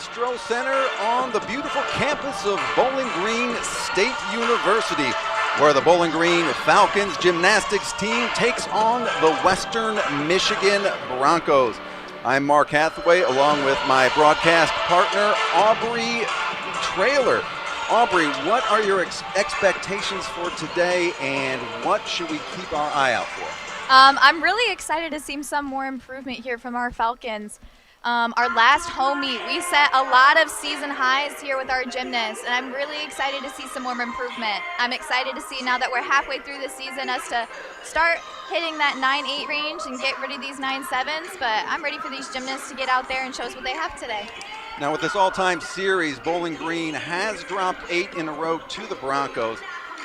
Stroh Center on the beautiful campus of Bowling Green State University, where the Bowling Green Falcons Gymnastics team takes on the Western Michigan Broncos. I'm Mark Hathaway, along with my broadcast partner, Aubrey Traylor. Aubrey, what are your expectations for today, and what should we keep our eye out for? I'm really excited to see some more improvement here from our Falcons. Our last home meet, we set a lot of season highs here with our gymnasts, and I'm really excited to see some more improvement. I'm excited to see, now that we're halfway through the season, us to start hitting that 9-8 range and get rid of these 9-7s, but I'm ready for these gymnasts to get out there and show us what they have today. Now, with this all-time series, Bowling Green has dropped 8 in a row to the Broncos,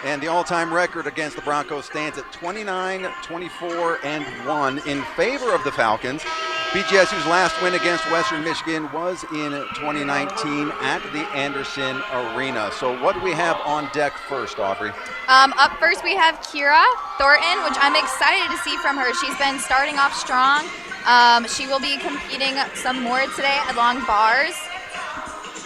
and the all-time record against the Broncos stands at 29-24-1 in favor of the Falcons. BGSU's last win against Western Michigan was in 2019 at the Anderson Arena. So what do we have on deck first, Aubrey? Up first we have Kira Thornton, which I'm excited to see from her. She's been starting off strong. She will be competing some more today along bars.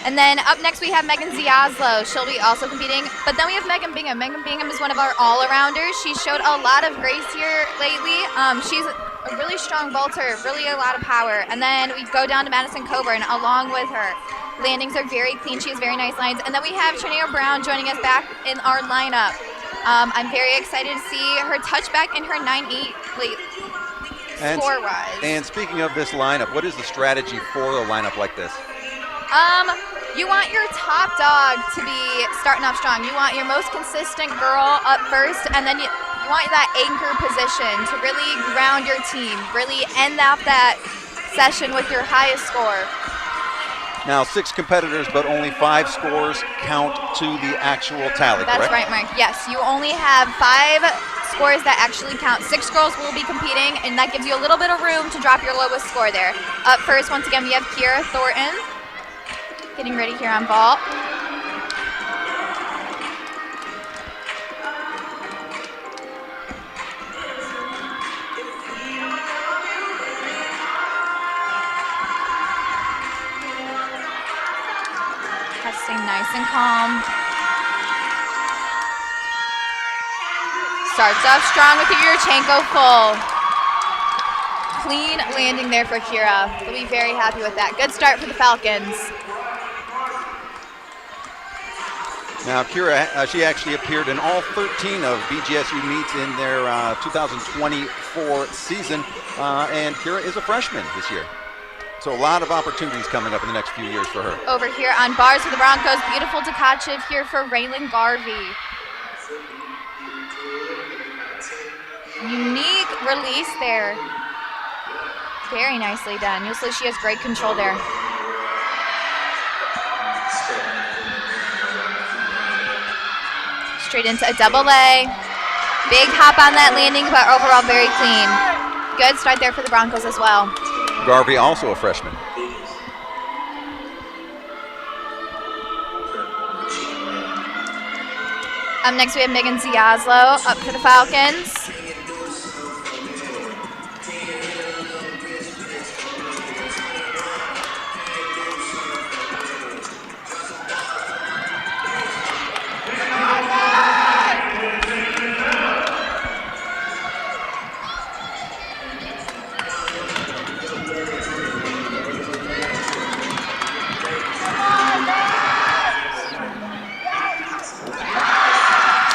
And then up next we have Megan Ziazlo. She'll be also competing. But then we have Megan Bingham. Megan Bingham is one of our all-arounders. She showed a lot of grace here lately. She's a really strong vaulter, really a lot of power. And then we go down to Madison Coburn along with her. Landings are very clean. She has very nice lines. And then we have Trinea Brown joining us back in our lineup. I'm very excited to see her touchback in her 9-8 score-wise. And speaking of this lineup, what is the strategy for a lineup like this? You want your top dog to be starting off strong. You want your most consistent girl up first, and then you want that anchor position to really ground your team, really end off that session with your highest score. Now, 6 competitors, but only 5 scores count to the actual tally, correct? That's right, Mark. Yes, you only have 5 scores that actually count. 6 girls will be competing, and that gives you a little bit of room to drop your lowest score there. Up first, once again, we have Kira Thornton getting ready here on vault. Testing nice and calm. Starts off strong with your Yurchenko full. Clean landing there for Kira. We'll be very happy with that. Good start for the Falcons. Now, Kira, she actually appeared in all 13 of BGSU meets in their 2024 season, and Kira is a freshman this year. So a lot of opportunities coming up in the next few years for her. Over here on bars for the Broncos, beautiful Tkachev here for Raylan Garvey. Unique release there. Very nicely done. You'll see she has great control there. Straight into a double A. Big hop on that landing, but overall very clean. Good start there for the Broncos as well. Garvey, also a freshman. Up next we have Megan Ziazlo up for the Falcons.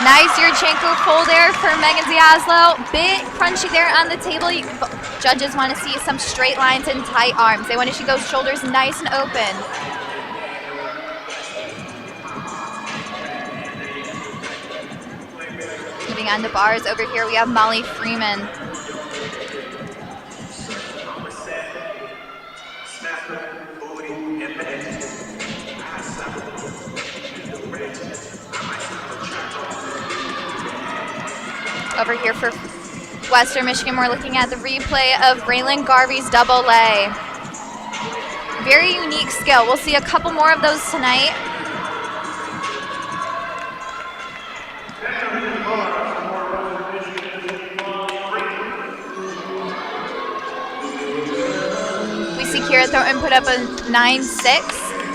Nice Yurchenko full there for Megan Ziazlo. Bit crunchy there on the table. Judges want to see some straight lines and tight arms. They want to see those shoulders nice and open. Moving on to bars, over here we have Molly Freeman. Over here for Western Michigan, we're looking at the replay of Raylan Garvey's double A. Very unique skill. We'll see a couple more of those tonight. We see Kira Thornton put up a 9-6.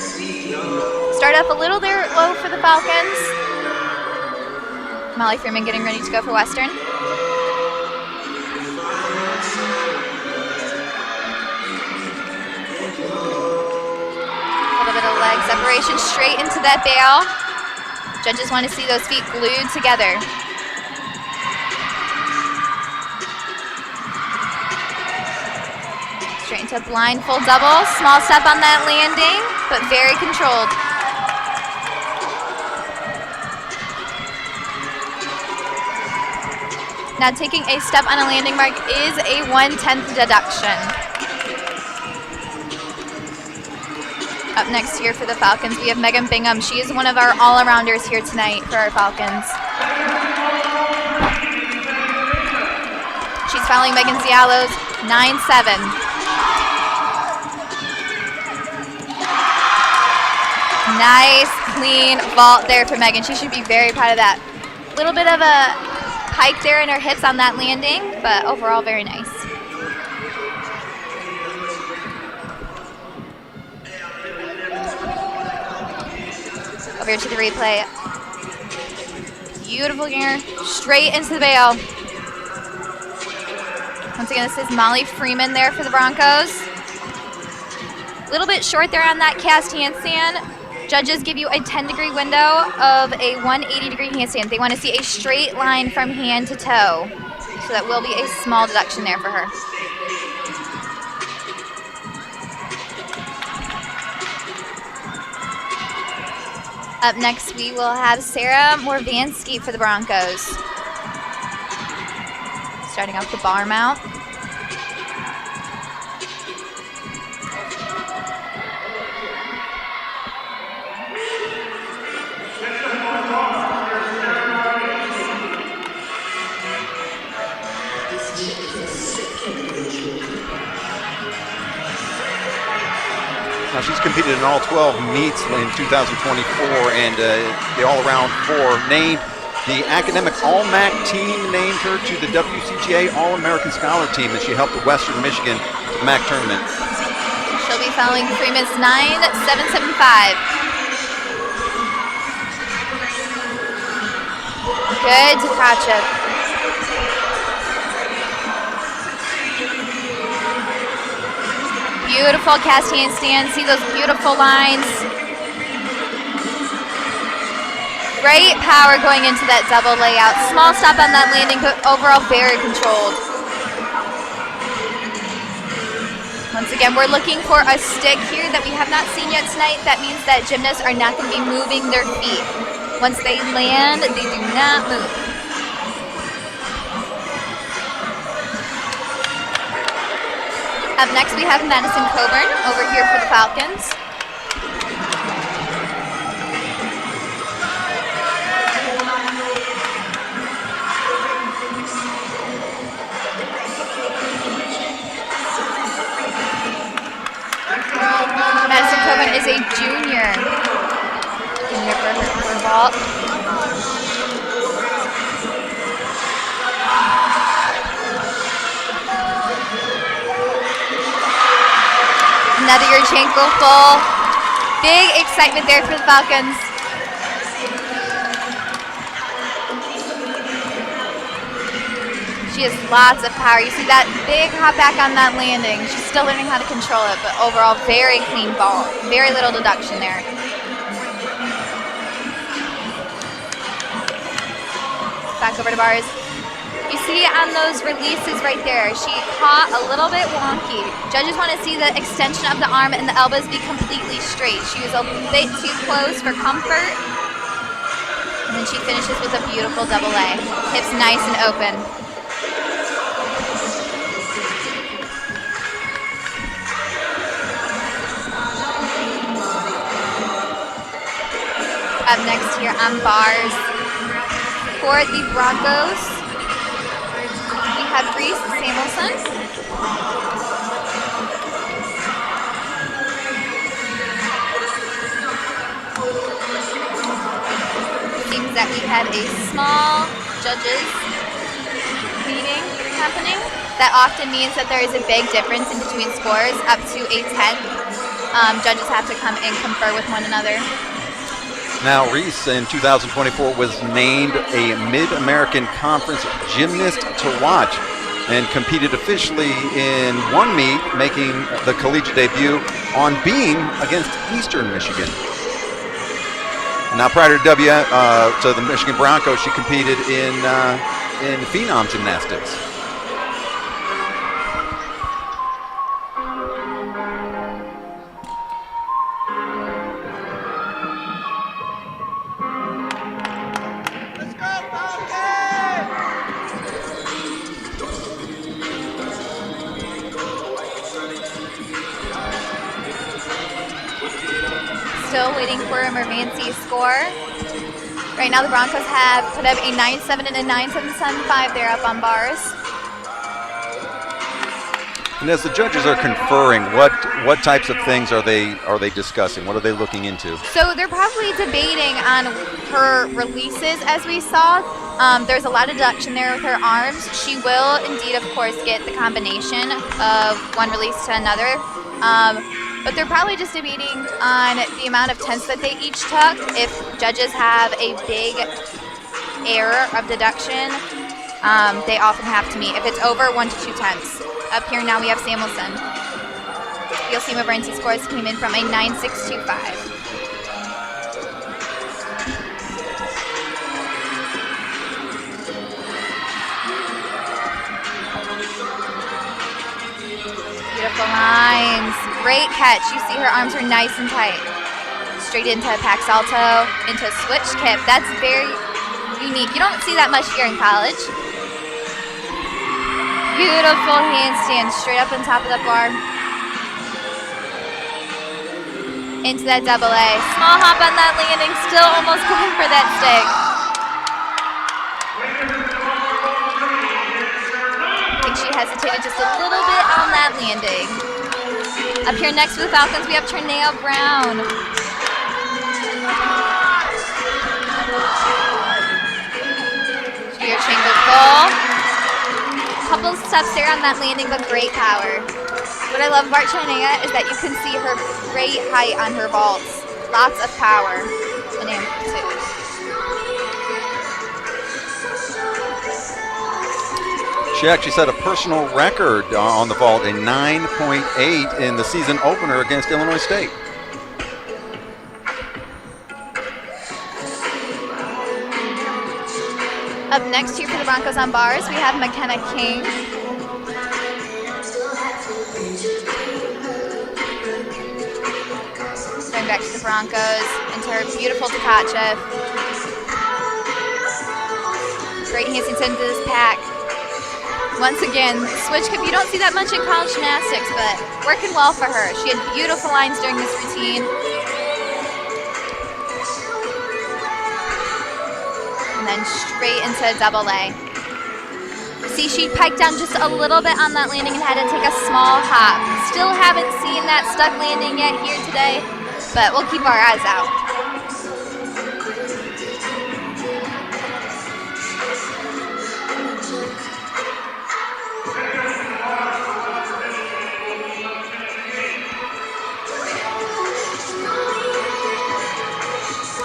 Start up a little there low for the Falcons. Molly Freeman getting ready to go for Western. A little bit of leg separation straight into that bail. Judges want to see those feet glued together. Straight into blind full double. Small step on that landing, but very controlled. Now taking a step on a landing mark is a 1/10 deduction. Up next here for the Falcons, we have Megan Bingham. She is one of our all-arounders here tonight for our Falcons. She's following Megan Zialo's 9-7. Nice, clean vault there for Megan. She should be very proud of that. A little bit of a pike there in her hips on that landing, but overall very nice. Over to the replay. Beautiful gear, straight into the bail. Once again, this is Molly Freeman there for the Broncos. A little bit short there on that cast handstand. Judges give you a 10-degree window of a 180-degree handstand. They want to see a straight line from hand to toe. So that will be a small deduction there for her. Up next, we will have Sarah Morvansky for the Broncos. Starting off the bar mount. Now she's competed in all 12 meets in 2024, and the all-around 4 named the academic All-MAC team, named her to the WCGA All-American Scholar team, and she helped the Western Michigan to the MAC tournament. She'll be following Freeman's 9.775. Good to catch it. Beautiful cast handstand. See those beautiful lines. Great power going into that double layout. Small stop on that landing, but overall very controlled. Once again, we're looking for a stick here that we have not seen yet tonight. That means that gymnasts are not going to be moving their feet. Once they land, they do not move. Up next, we have Madison Coburn over here for the Falcons. Madison Coburn is a junior. Junior for her vault. Another Yurchenko full. Big excitement there for the Falcons. She has lots of power. You see that big hop back on that landing. She's still learning how to control it, but overall very clean ball. Very little deduction there. Back over to bars. You see on those releases right there, she caught a little bit wonky. Judges want to see the extension of the arm and the elbows be completely straight. She was a bit too close for comfort. And then she finishes with a beautiful double A. Hips nice and open. Up next here on bars for the Broncos, we have Reese Samuelson. Seems that we had a small judges meeting happening. That often means that there is a big difference in between scores, up to a 10. Judges have to come and confer with one another. Now, Reese in 2024 was named a Mid-American Conference Gymnast to Watch and competed officially in one meet, making the collegiate debut on beam against Eastern Michigan. Now, prior to the Michigan Broncos, she competed in Phenom Gymnastics. Still waiting for a Mermancy score. Right now the Broncos have put up a 9.7 and a 9.775. They're up on bars. And as the judges are conferring, what types of things are they discussing? What are they looking into? So they're probably debating on her releases, as we saw. There's a lot of deduction there with her arms. She will indeed, of course, get the combination of one release to another. But they're probably just debating on the amount of tenths that they each took. If judges have a big error of deduction, they often have to meet. If it's over 1 to 2 tenths. Up here now we have Samuelson. You'll see Mermancy scores came in from a 9.625. Beautiful lines. Great catch. You see her arms are nice and tight. Straight into a pack salto, into a switch kip. That's very unique. You don't see that much here in college. Beautiful handstand straight up on top of the bar. Into that double A. Small hop on that landing. Still almost going for that stick. I think she hesitated just a little bit on that landing. Up here next for the Falcons, we have Trinea Brown. Gear chamber full. Couple steps there on that landing, but great power. What I love about Trinea is that you can see her great height on her vaults. Lots of power and amplitude. She actually set a personal record on the vault, a 9.8 in the season opener against Illinois State. Up next here for the Broncos on bars, we have McKenna King. Going back to the Broncos, into her beautiful Takachev. Great handstand into this pack. Once again, switch kip, you don't see that much in college gymnastics, but working well for her. She had beautiful lines during this routine. And then straight into a double A. See, she piked down just a little bit on that landing and had to take a small hop. Still haven't seen that stuck landing yet here today, but we'll keep our eyes out.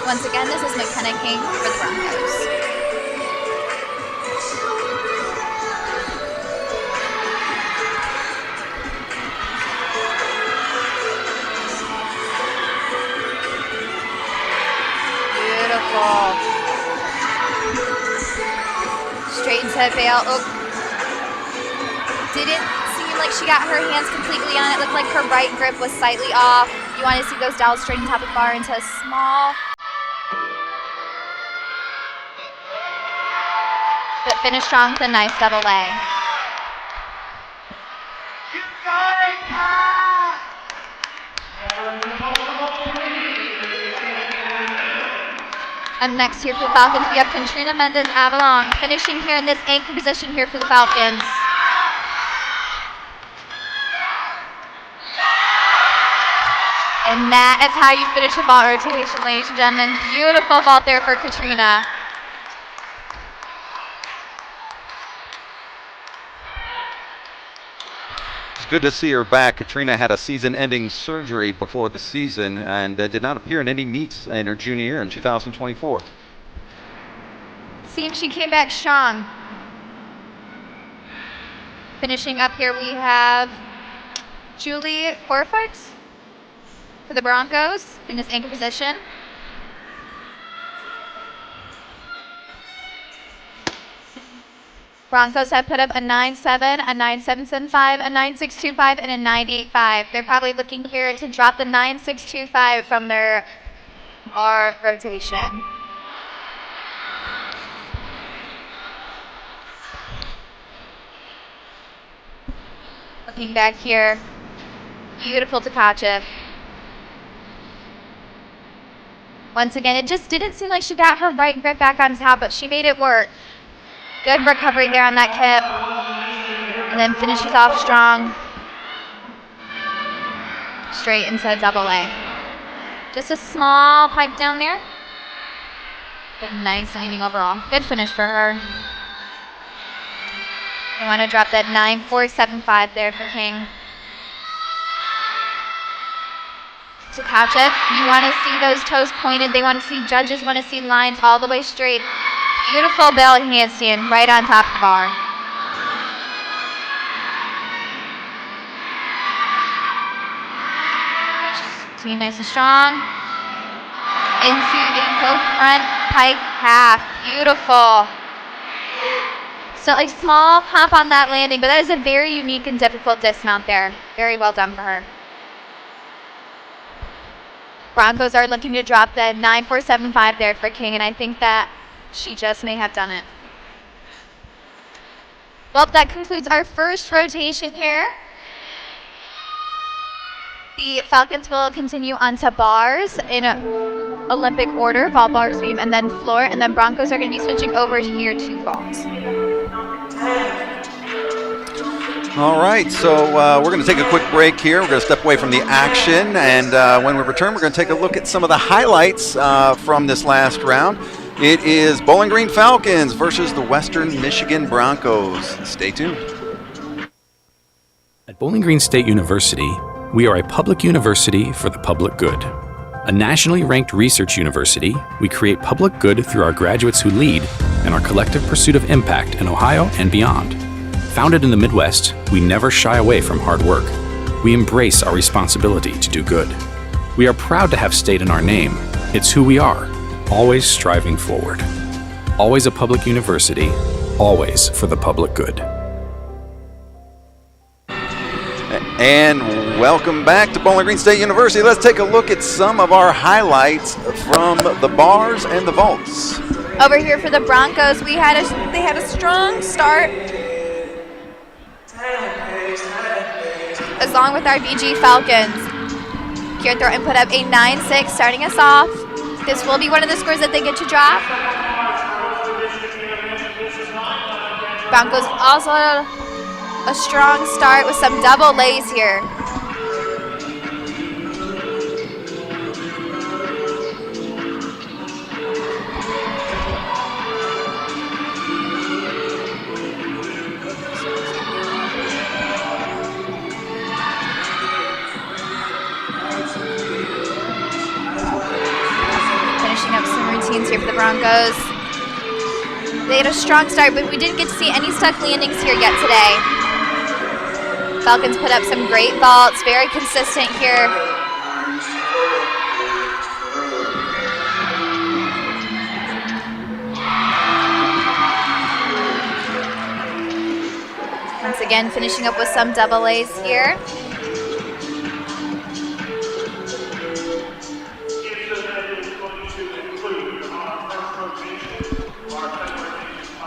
Once again, this is McKenna King for the Broncos. Beautiful. Straight into that bail. Oh. Didn't seem like she got her hands completely on it. Looked like her right grip was slightly off. You want to see those dowels straight on top of the bar into a small, but finish strong with a nice double A. And next here for the Falcons, we have Katrina Mendez-Avalon finishing here in this anchor position here for the Falcons. And that is how you finish a vault rotation, ladies and gentlemen. Beautiful vault there for Katrina. It's good to see her back. Katrina had a season-ending surgery before the season and did not appear in any meets in her junior year in 2024. Seems she came back strong. Finishing up here, we have Julie Horford for the Broncos in this anchor position. Broncos have put up a 9.7, a 9.775, a 9.625, and a 9.85. They're probably looking here to drop the 9.625 from their bar rotation. Looking back here, beautiful Takachev. Once again, it just didn't seem like she got her right grip back on top, but she made it work. Good recovery there on that hip. And then finishes off strong. Straight into double A. Just a small pipe down there. But nice landing overall. Good finish for her. You want to drop that 9.475 there for King. Takachev, you want to see those toes pointed. They want to see judges, want to see lines all the way straight. Beautiful belly handstand right on top of the bar. Team nice and strong. Into a both front pike half. Beautiful. So a small pop on that landing, but that is a very unique and difficult dismount there. Very well done for her. Broncos are looking to drop the 9.475 there for King, and I think that she just may have done it. Well, that concludes our first rotation here. The Falcons will continue onto bars in Olympic order, ball, bars, beam, and then floor, and then Broncos are going to be switching over here to vaults. All right, so we're going to take a quick break here. We're going to step away from the action, and when we return, we're going to take a look at some of the highlights from this last round. It is Bowling Green Falcons versus the Western Michigan Broncos. Stay tuned. At Bowling Green State University, we are a public university for the public good. A nationally ranked research university, we create public good through our graduates who lead and our collective pursuit of impact in Ohio and beyond. Founded in the Midwest, we never shy away from hard work. We embrace our responsibility to do good. We are proud to have state in our name. It's who we are, always striving forward. Always a public university, always for the public good. And welcome back to Bowling Green State University. Let's take a look at some of our highlights from the bars and the vaults. Over here for the Broncos, they had a strong start. Along with our BG Falcons. Kieran Thornton put up a 9.6 starting us off. This will be one of the scores that they get to drop. Broncos also a strong start with some double lays here. Here for the Broncos. They had a strong start, but we didn't get to see any stuck landings here yet today. Falcons put up some great vaults, very consistent here. Once again, finishing up with some double A's here.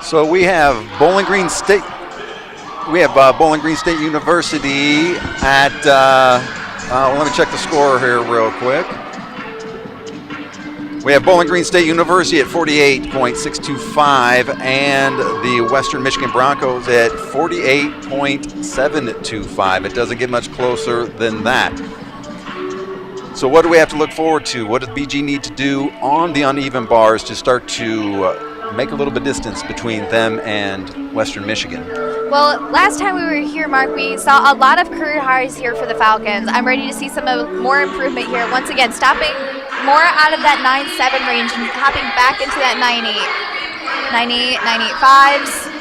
So we have Bowling Green State. We have Bowling Green State University at. Let me check the score here real quick. We have Bowling Green State University at 48.625 and the Western Michigan Broncos at 48.725. It doesn't get much closer than that. So what do we have to look forward to? What does BG need to do on the uneven bars to start to make a little bit of distance between them and Western Michigan? Well, last time we were here, Mark, we saw a lot of career highs here for the Falcons. I'm ready to see some more improvement here. Once again, stopping more out of that 9-7 range and hopping back into that 9-8, 9-8-5s.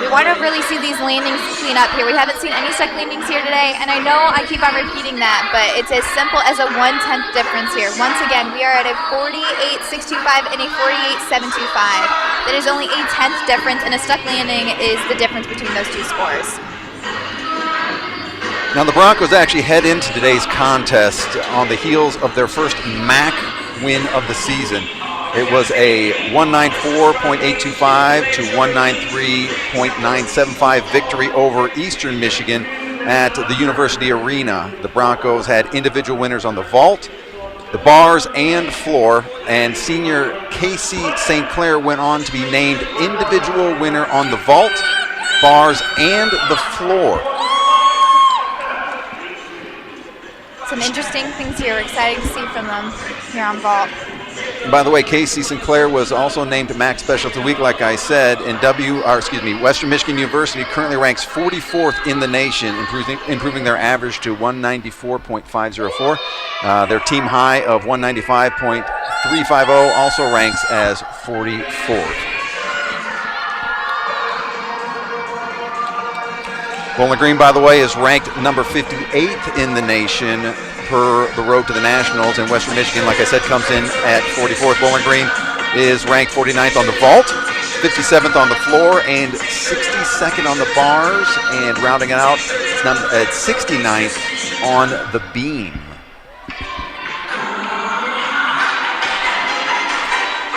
We want to really see these landings clean up here. We haven't seen any stuck landings here today, and I know I keep on repeating that, but it's as simple as a 1/10 difference here. Once again, we are at a 48.625 and a 48.725. That is only a 10th difference, and a stuck landing is the difference between those two scores. Now the Broncos actually head into today's contest on the heels of their first MAC win of the season. It was a 194.825 to 193.975 victory over Eastern Michigan at the University Arena. The Broncos had individual winners on the vault, the bars, and floor, and senior Casey St. Clair went on to be named individual winner on the vault, bars, and the floor. Some interesting things here. We're excited to see from them here on vault. By the way, Casey Sinclair was also named MAC Specialty Week, like I said, and Western Michigan University currently ranks 44th in the nation, improving their average to 194.504. Their team high of 195.350 also ranks as 44th. Bowling Green, by the way, is ranked number 58th in the nation per the Road to the Nationals, and Western Michigan, like I said, comes in at 44th. Bowling Green is ranked 49th on the vault, 57th on the floor, and 62nd on the bars, and rounding it out, at 69th on the beam.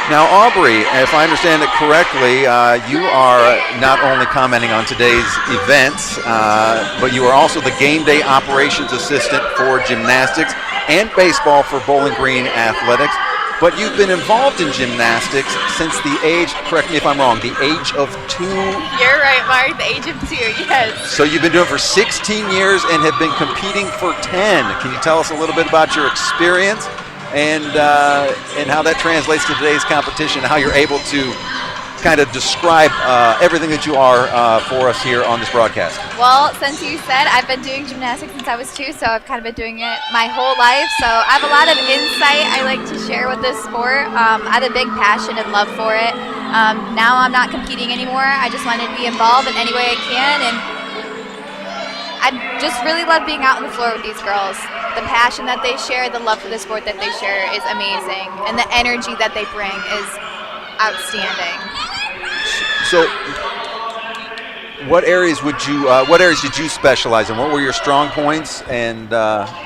Now, Aubrey, if I understand it correctly, you are not only commenting on today's events, but you are also the game day operations assistant for gymnastics and baseball for Bowling Green Athletics. But you've been involved in gymnastics since the age, correct me if I'm wrong, the age of 2. You're right, Mark, the age of 2, yes. So you've been doing it for 16 years and have been competing for 10. Can you tell us a little bit about your experience and how that translates to today's competition, how you're able to kind of describe everything that you are for us here on this broadcast? Well, since you said, I've been doing gymnastics since I was 2, so I've kind of been doing it my whole life. So I have a lot of insight I like to share with this sport. I have a big passion and love for it. Now I'm not competing anymore. I just wanted to be involved in any way I can, and I just really love being out on the floor with these girls. The passion that they share, the love for the sport that they share is amazing, and the energy that they bring is outstanding. So, what areas did you specialize in? What were your strong points? And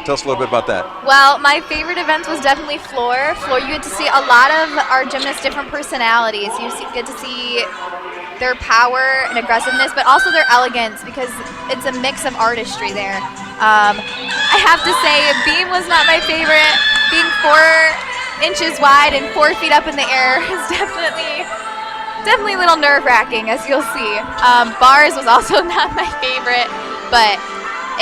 tell us a little bit about that. Well, my favorite events was definitely floor. Floor, you get to see a lot of our gymnasts' different personalities. You get to see their power and aggressiveness, but also their elegance, because it's a mix of artistry there. I have to say, beam was not my favorite. Being 4 inches wide and 4 feet up in the air is definitely a little nerve-wracking, as you'll see. Bars was also not my favorite, but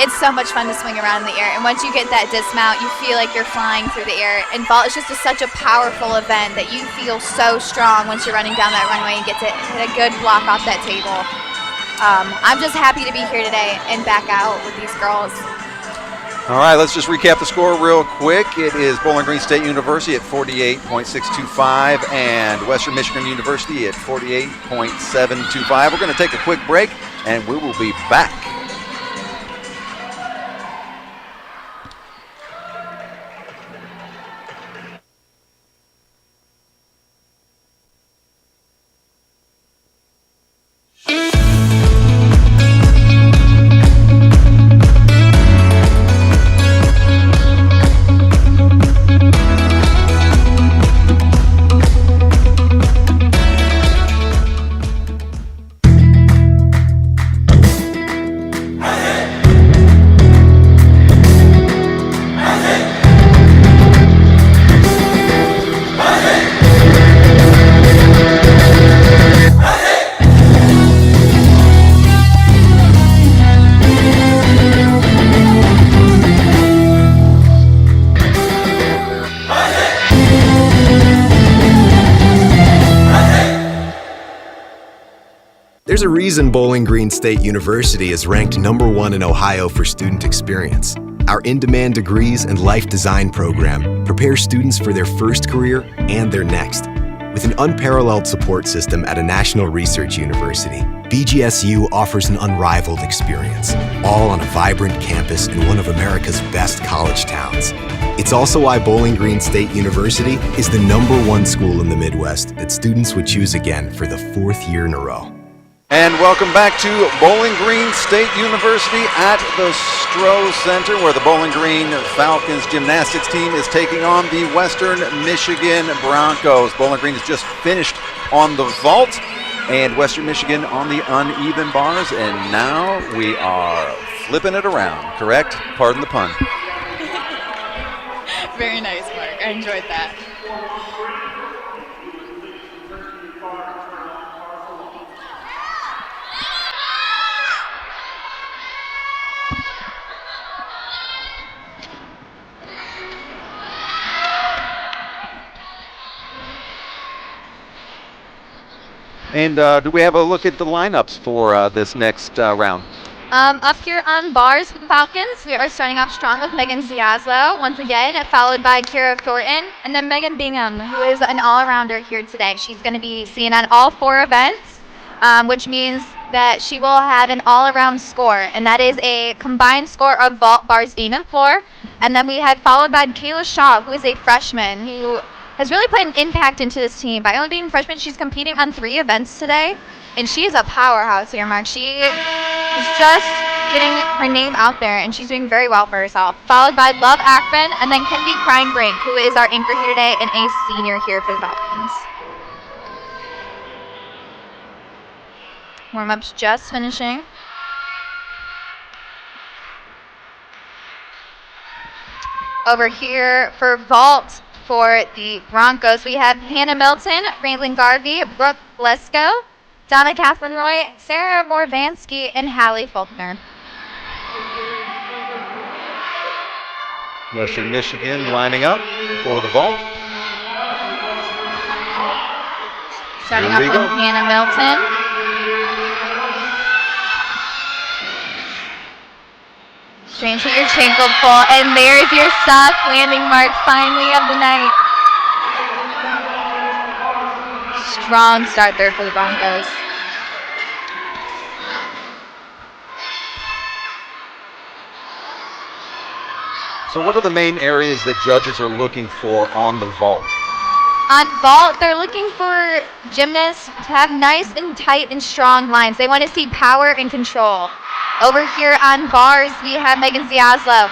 it's so much fun to swing around in the air. And once you get that dismount, you feel like you're flying through the air. And vault is just such a powerful event that you feel so strong once you're running down that runway and get to hit a good block off that table. I'm just happy to be here today and back out with these girls. All right, let's just recap the score real quick. It is Bowling Green State University at 48.625 and Western Michigan University at 48.725. We're going to take a quick break, and we will be back. There's a reason Bowling Green State University is ranked #1 in Ohio for student experience. Our in-demand degrees and life design program prepare students for their first career and their next. With an unparalleled support system at a national research university, BGSU offers an unrivaled experience, all on a vibrant campus in one of America's best college towns. It's also why Bowling Green State University is the #1 school in the Midwest that students would choose again for the 4th year in a row. And welcome back to Bowling Green State University at the Stroh Center, where the Bowling Green Falcons Gymnastics team is taking on the Western Michigan Broncos. Bowling Green has just finished on the vault, and Western Michigan on the uneven bars, and now we are flipping it around, correct? Pardon the pun. Very nice, Mark. I enjoyed that. And do we have a look at the lineups for this next round? Up here on bars for the Falcons, we are starting off strong with Megan Ziazlo, once again, followed by Kira Thornton, and then Megan Bingham, who is an all-arounder here today. She's going to be seen at all 4 events, which means that she will have an all-around score, and that is a combined score of vault, bars, beam, and floor. And then we have followed by Kayla Shaw, who is a freshman who has really played an impact into this team. By only being a freshman, she's competing on 3 events today, and she is a powerhouse here, Mark. She is just getting her name out there, and she's doing very well for herself. Followed by Love Ackman, and then Kendi Kreinbrink, who is our anchor here today and a senior here for the Falcons. Warm-up's just finishing. Over here for vault for the Broncos, we have Hannah Milton, Raylan Garvey, Brooke Lesko, Donna Catherine Roy, Sarah Morvansky, and Hallie Faulkner. Western Michigan lining up for the vault. Starting off with Hannah Milton. Straight into your chankle pull, and there's your soft landing mark finally of the night. Strong start there for the Broncos. So what are the main areas that judges are looking for on the vault? On vault, they're looking for gymnasts to have nice and tight and strong lines. They want to see power and control. Over here on bars, we have Megan Ziazlo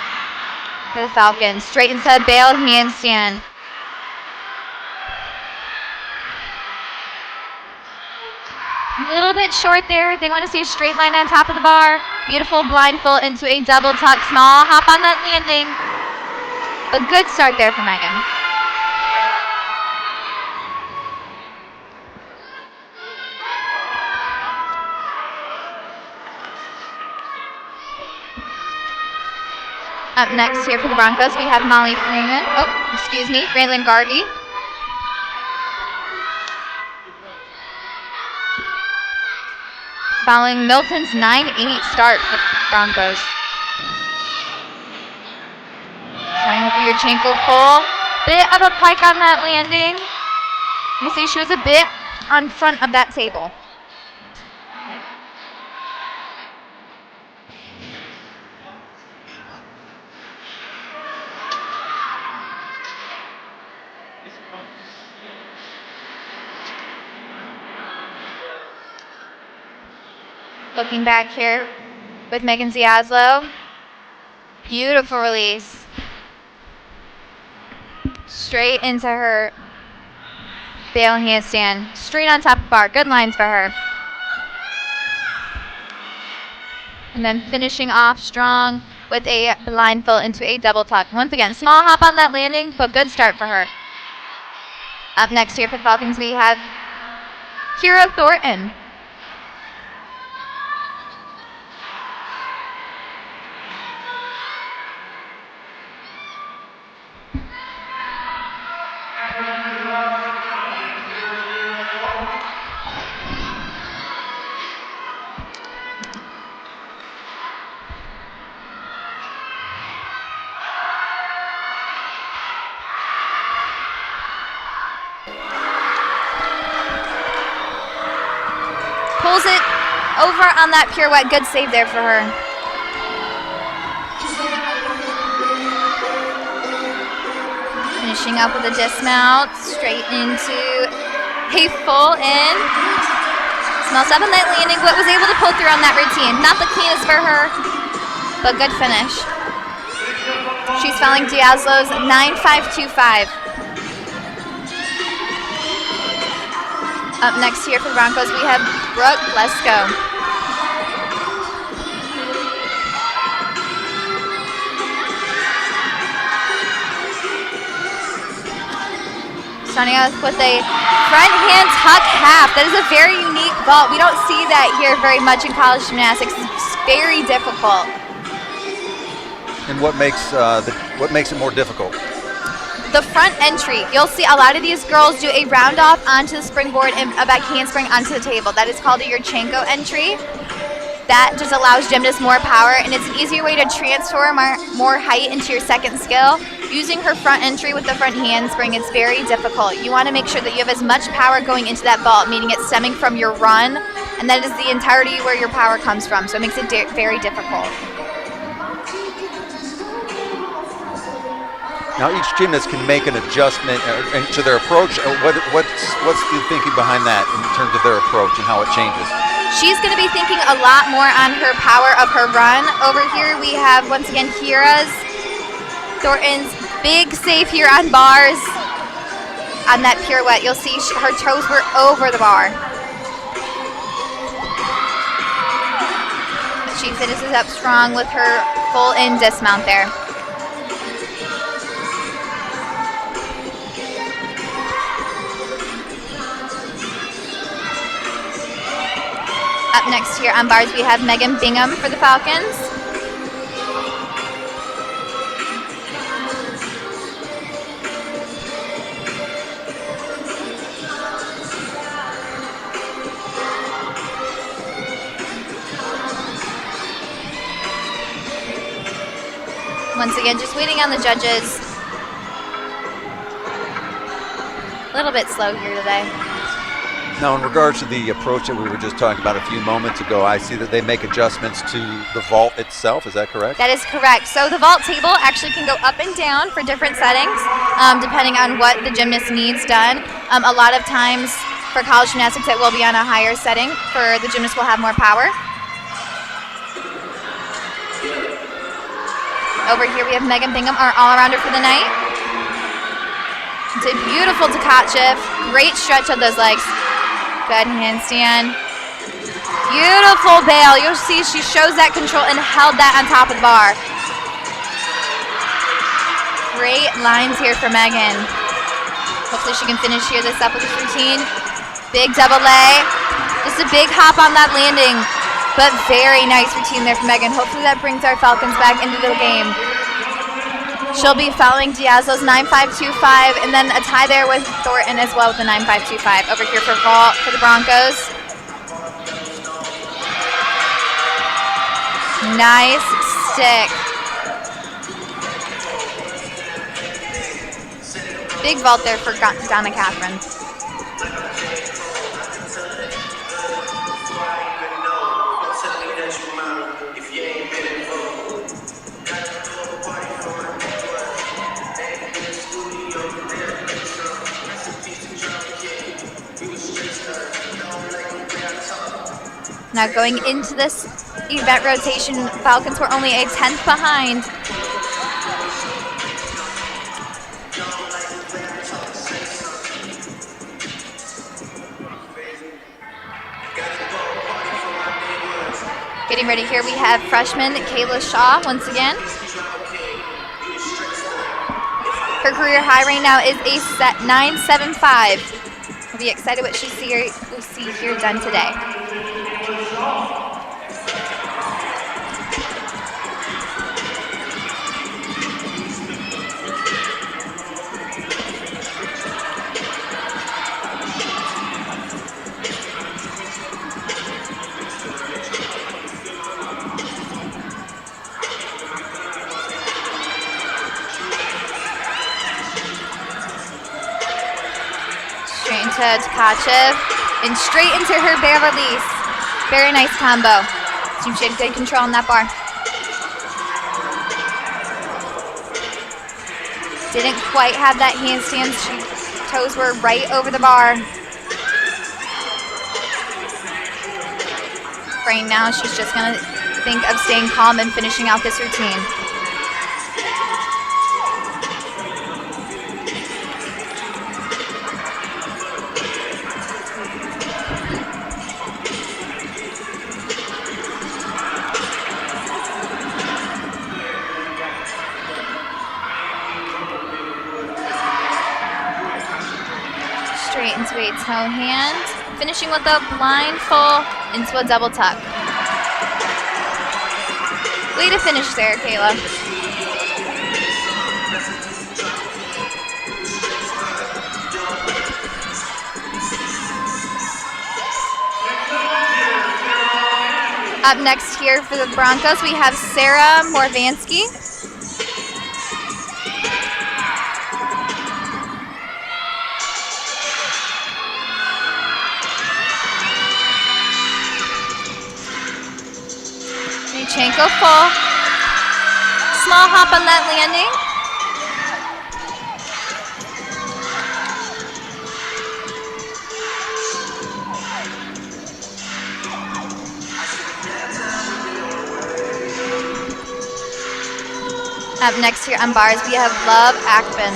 for the Falcons. Straight into a bail handstand. A little bit short there. They want to see a straight line on top of the bar. Beautiful blindfold into a double tuck. Small hop on that landing. A good start there for Megan. Up next here for the Broncos, we have Molly Freeman. Raylan Garvey. Following Milton's 9-8 start for the Broncos. Trying for your chankle pull. Bit of a pike on that landing. You see she was a bit on front of that table. Looking back here with Megan Ziazlo. Beautiful release. Straight into her bail handstand. Straight on top of the bar. Good lines for her. And then finishing off strong with a blindfold into a double tuck. Once again, small hop on that landing, but good start for her. Up next here for the Falcons, we have Kira Thornton. over on that pirouette. Good save there for her. Finishing up with a dismount, straight into a full in. Smells up on that landing, but was able to pull through on that routine. Not the cleanest for her, but good finish. She's following Diazlo's 9.525. Up next here for the Broncos, we have Brooke Lesko. Starting out with a front hand tuck half. That is a very unique vault. We don't see that here very much in college gymnastics. It's very difficult. And what makes it more difficult? The front entry. You'll see a lot of these girls do a round off onto the springboard and a back handspring onto the table. That is called a Yurchenko entry. That just allows gymnasts more power, and it's an easier way to transfer more height into your second skill. Using her front entry with the front handspring, it's very difficult. You want to make sure that you have as much power going into that vault, meaning it's stemming from your run, and that is the entirety where your power comes from, so it makes it very difficult. Now each gymnast can make an adjustment to their approach. What's the thinking behind that in terms of their approach and how it changes? She's going to be thinking a lot more on her power of her run. Over here we have, once again, Thornton's big save here on bars. On that pirouette, you'll see her toes were over the bar. She finishes up strong with her full in dismount there. Up next here on bars, we have Megan Bingham for the Falcons. Once again, just waiting on the judges. A little bit slow here today. Now, in regards to the approach that we were just talking about a few moments ago, I see that they make adjustments to the vault itself. Is that correct? That is correct. So the vault table actually can go up and down for different settings, depending on what the gymnast needs done. A lot of times for college gymnastics, it will be on a higher setting. For the gymnast will have more power. Over here we have Megan Bingham, our all-arounder for the night. It's a beautiful Tkachev. Great stretch of those legs. Good handstand. Beautiful bail. You'll see she shows that control and held that on top of the bar. Great lines here for Megan. Hopefully she can finish here this up with this routine. Big double lay. Just a big hop on that landing, but very nice routine there for Megan. Hopefully that brings our Falcons back into the game. She'll be following Diazlo's 9.525, and then a tie there with Thornton as well with the 9.525. Over here for vault for the Broncos. Nice stick. Big vault there for Donna Catherine. Now going into this event rotation, Falcons were only a 10th behind. Getting ready here, we have freshman Kayla Shaw once again. Her career high right now is a 9.75. We'll be excited what we'll see here done today. Straight into Tkachev and straight into her bear release. Very nice combo. Seems she had good control on that bar. Didn't quite have that handstand. Toes were right over the bar. Right now, she's just gonna think of staying calm and finishing out this routine. Straight into a toe hand, finishing with a blind full into a double tuck. Way to finish there, Kayla. Up next here for the Broncos, we have Sarah Morvansky. Full. Small hop on that landing. Up next here on bars, we have Love Akban.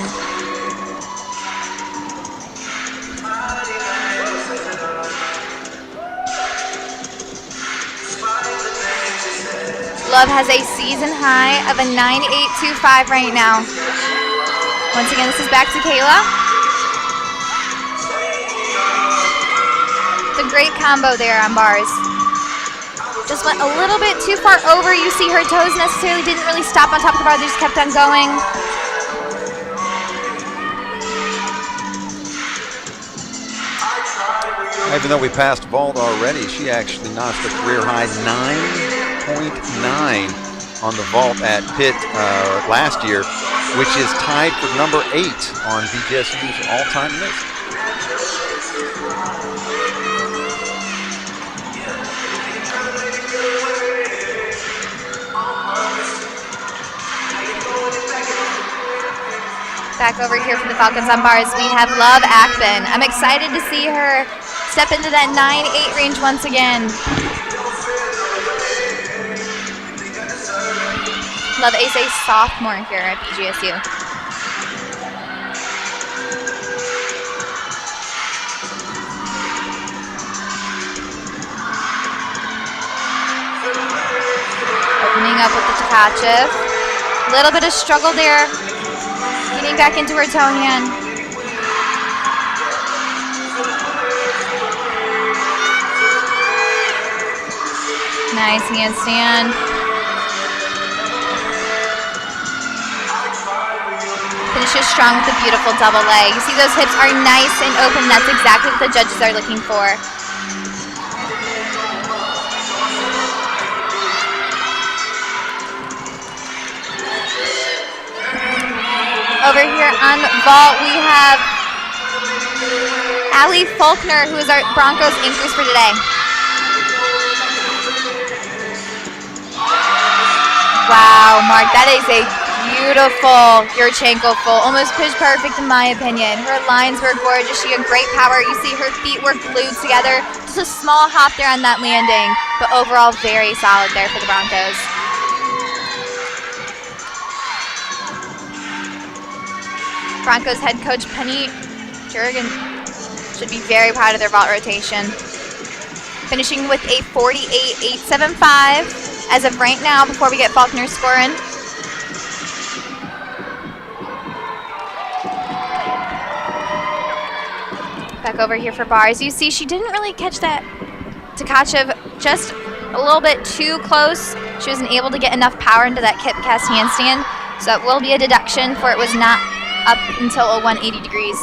Love has a season high of a 9.825 right now. Once again, this is back to Kayla. It's a great combo there on bars. Just went a little bit too far over. You see her toes necessarily didn't really stop on top of the bar. They just kept on going. Even though we passed vault already, she actually notched a career high 9.9 on the vault at Pitt last year, which is tied for number 8 on BGSU's all-time list. Back over here for the Falcons on bars, we have Love Akban. I'm excited to see her step into that 9.8 range once again. Love is a sophomore here at BGSU. Opening up with the Tkachev. Little bit of struggle there. Getting back into her toe hand. Nice handstand. Finishes strong with a beautiful double leg. You see those hips are nice and open. That's exactly what the judges are looking for. Over here on vault, we have Allie Faulkner, who is our Broncos anchors for today. Wow, Mark, that is a beautiful Yurchenko full, almost pitch perfect in my opinion. Her lines were gorgeous. She had great power. You see her feet were glued together. Just a small hop there on that landing, but overall very solid there for the Broncos. Broncos head coach Penny Jurgen should be very proud of their vault rotation. Finishing with a 48.875 as of right now before we get Faulkner scoring. Back over here for bars. You see she didn't really catch that Tkachev, just a little bit too close. She wasn't able to get enough power into that kip cast handstand, so that will be a deduction for it was not up until a 180 degrees.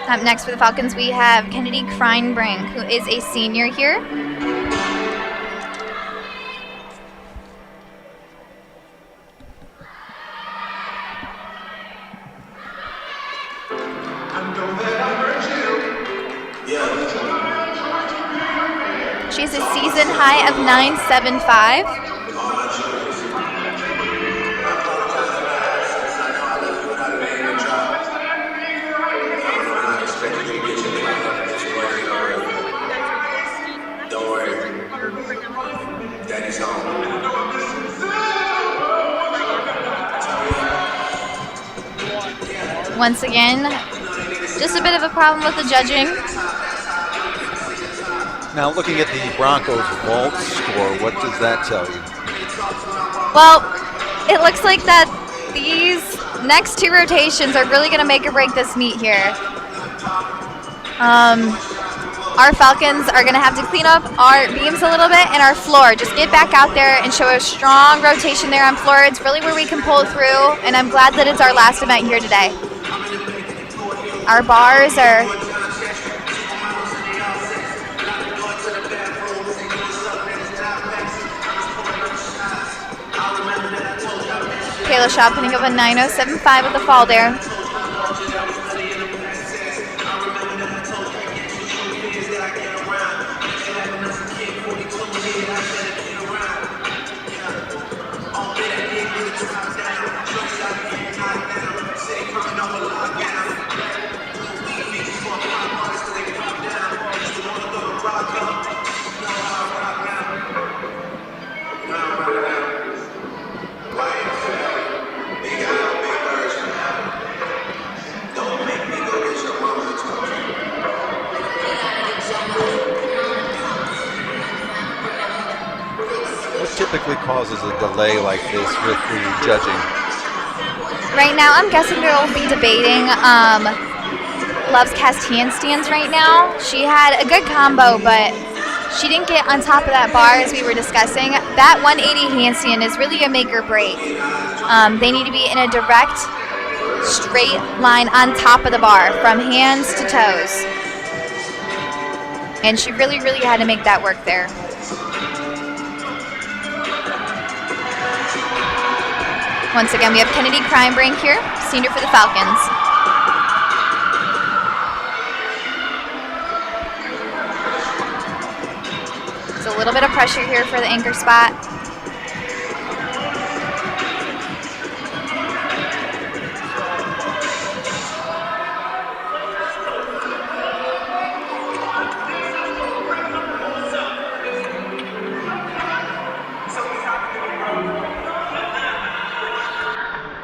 Up next for the Falcons, we have Kennedy Kreinbrink, who is a senior here. high of 975. Don't worry. Daddy's home. Once again, just a bit of a problem with the judging. Now, looking at the Broncos vault score, what does that tell you? Well, it looks like that these next two rotations are really going to make or break this meet here. Our Falcons are going to have to clean up our beams a little bit and our floor. Just get back out there and show a strong rotation there on floor. It's really where we can pull through, and I'm glad that it's our last event here today. Our bars are Kayla Shaw putting up a 9.075 with the fall there. Typically causes a delay like this with the judging. Right now, I'm guessing they'll be debating Love's cast handstands right now. She had a good combo, but she didn't get on top of that bar as we were discussing. That 180 handstand is really a make or break. They need to be in a direct, straight line on top of the bar from hands to toes. And she really, really had to make that work there. Once again, we have Kennedy Crimebrink here, senior for the Falcons. It's a little bit of pressure here for the anchor spot.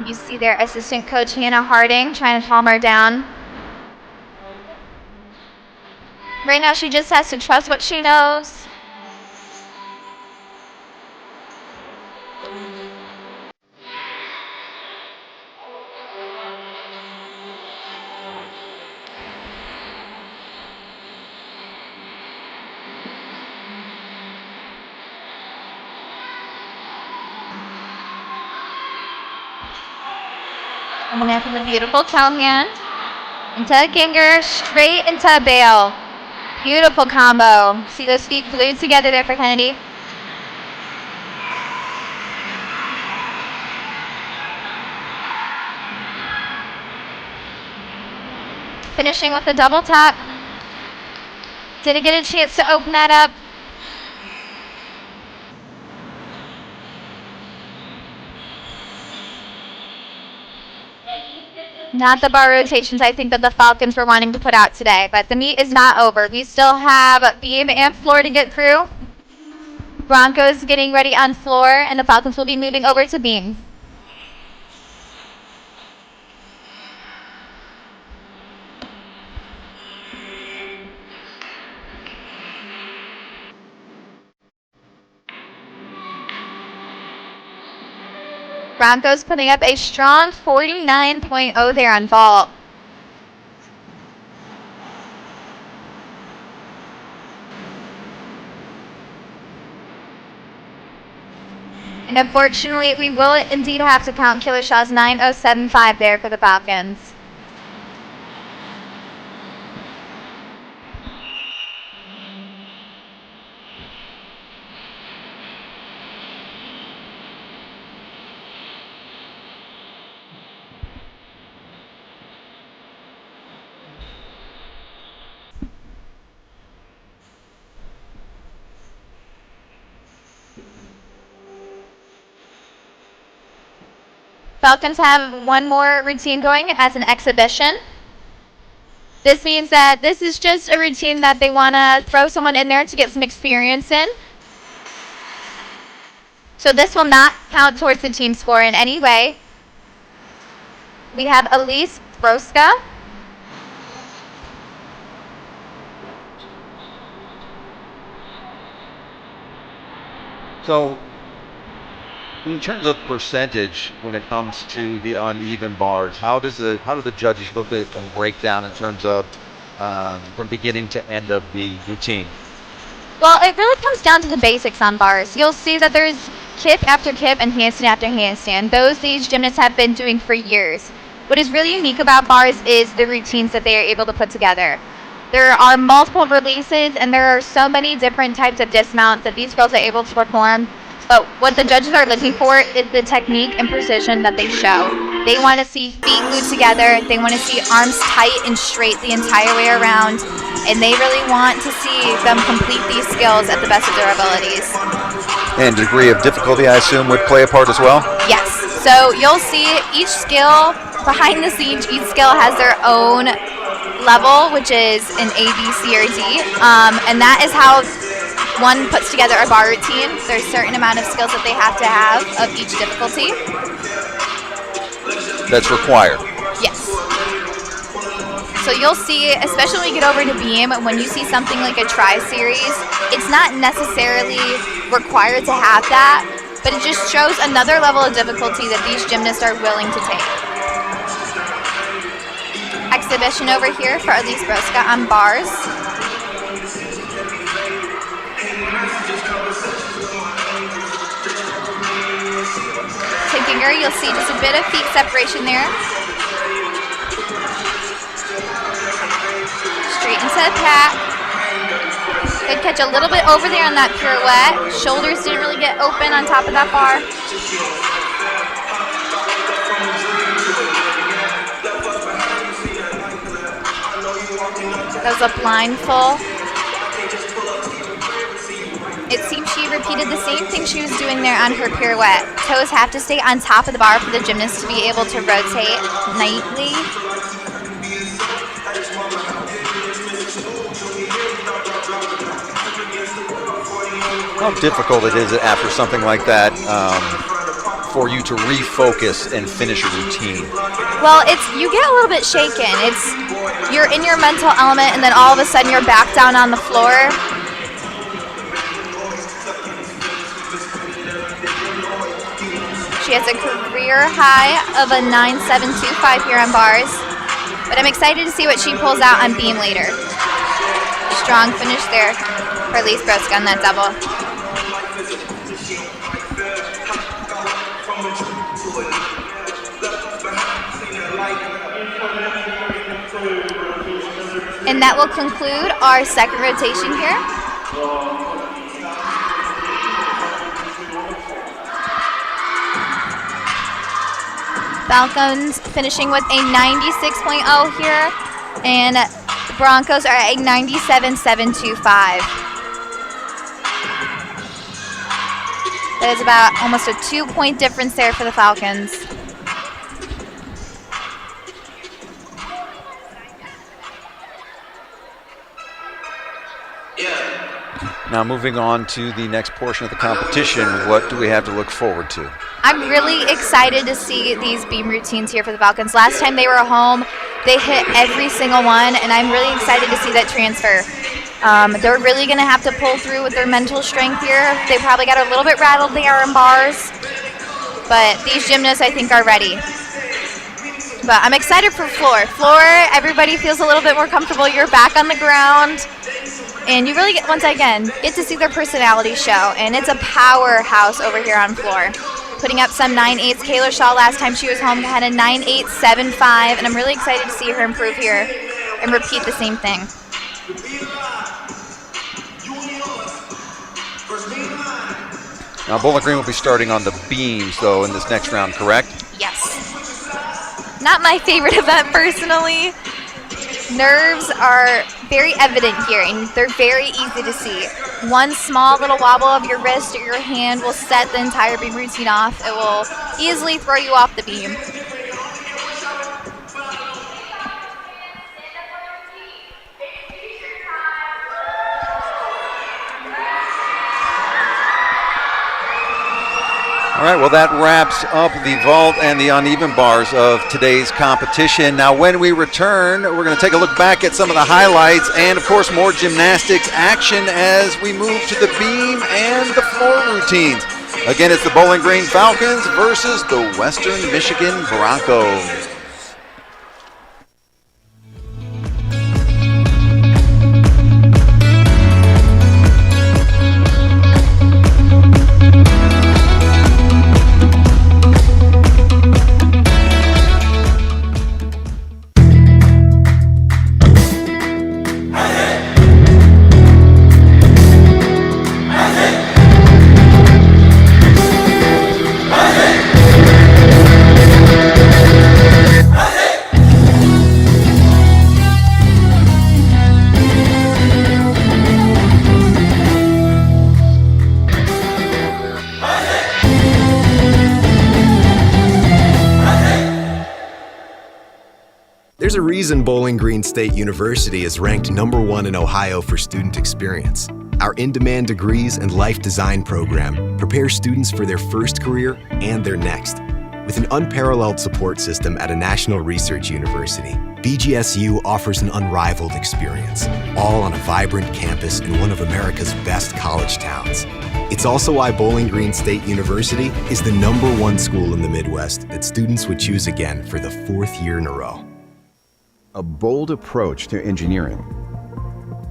You see their assistant coach, Hannah Harding, trying to calm her down. Right now, she just has to trust what she knows. And then from the beautiful toe hand into a Ginger, straight into a bail. Beautiful combo. See those feet glued together there for Kennedy. Finishing with a double tap. Didn't get a chance to open that up. Not the bar rotations I think that the Falcons were wanting to put out today, but the meet is not over. We still have beam and floor to get through. Broncos getting ready on floor, and the Falcons will be moving over to beam. Broncos putting up a strong 49.0 there on vault. And unfortunately, we will indeed have to count Killershaw's 9.075 there for the Falcons. Falcons have one more routine going as an exhibition. This means that this is just a routine that they want to throw someone in there to get some experience in. So this will not count towards the team score in any way. We have Elise Broska. So, in terms of percentage, when it comes to the uneven bars, how do the judges look at it and break down in terms of from beginning to end of the routine? Well, it really comes down to the basics on bars. You'll see that there's kip after kip and handstand after handstand. Those these gymnasts have been doing for years. What is really unique about bars is the routines that they are able to put together. There are multiple releases and there are so many different types of dismounts that these girls are able to perform. But what the judges are looking for is the technique and precision that they show. They want to see feet glued together. They want to see arms tight and straight the entire way around. And they really want to see them complete these skills at the best of their abilities. And degree of difficulty, I assume, would play a part as well? Yes. So you'll see each skill, behind the scenes, each skill has their own level, which is an A, B, C, or D. And that is how one puts together a bar routine. There's a certain amount of skills that they have to have of each difficulty. That's required. Yes. So you'll see, especially when you get over to beam, when you see something like a tri-series, it's not necessarily required to have that, but it just shows another level of difficulty that these gymnasts are willing to take. Exhibition over here for Elise Broska on bars. Taking her, you'll see just a bit of feet separation there. Straight into the pack. Good catch a little bit over there on that pirouette. Shoulders didn't really get open on top of that bar. That was a blind full. It seems she repeated the same thing she was doing there on her pirouette. Toes have to stay on top of the bar for the gymnast to be able to rotate nightly. How difficult it is after something like that for you to refocus and finish a routine? Well, you get a little bit shaken. You're in your mental element, and then all of a sudden you're back down on the floor. She has a career high of a 9.725 here on bars, but I'm excited to see what she pulls out on beam later. Strong finish there for Elise Broska on that double. And that will conclude our second rotation here. Falcons finishing with a 96.0 here, and the Broncos are at a 97.725. That is about almost a 2-point difference there for the Falcons. Now moving on to the next portion of the competition, what do we have to look forward to? I'm really excited to see these beam routines here for the Falcons. Last time they were home, they hit every single one, and I'm really excited to see that transfer. They're really going to have to pull through with their mental strength here. They probably got a little bit rattled there in bars, but these gymnasts, I think, are ready. But I'm excited for floor. Floor, everybody feels a little bit more comfortable. You're back on the ground. And you really, once again, get to see their personality show. And it's a powerhouse over here on floor. Putting up some 9.8s. Kayla Shaw, last time she was home, had a 9.875. And I'm really excited to see her improve here and repeat the same thing. Now Bowling Green will be starting on the beams, though, in this next round, correct? Yes. Not my favorite event, personally. nerves are very evident here, and they're very easy to see. One small little wobble of your wrist or your hand will set the entire beam routine off. It will easily throw you off the beam. All right, well, that wraps up the vault and the uneven bars of today's competition. Now, when we return, we're going to take a look back at some of the highlights and, of course, more gymnastics action as we move to the beam and the floor routines. Again, it's the Bowling Green Falcons versus the Western Michigan Broncos. There's a reason Bowling Green State University is ranked #1 in Ohio for student experience. Our in-demand degrees and life design program prepare students for their first career and their next. With an unparalleled support system at a national research university, BGSU offers an unrivaled experience, all on a vibrant campus in one of America's best college towns. It's also why Bowling Green State University is the #1 school in the Midwest that students would choose again for the 4th year in a row. A bold approach to engineering.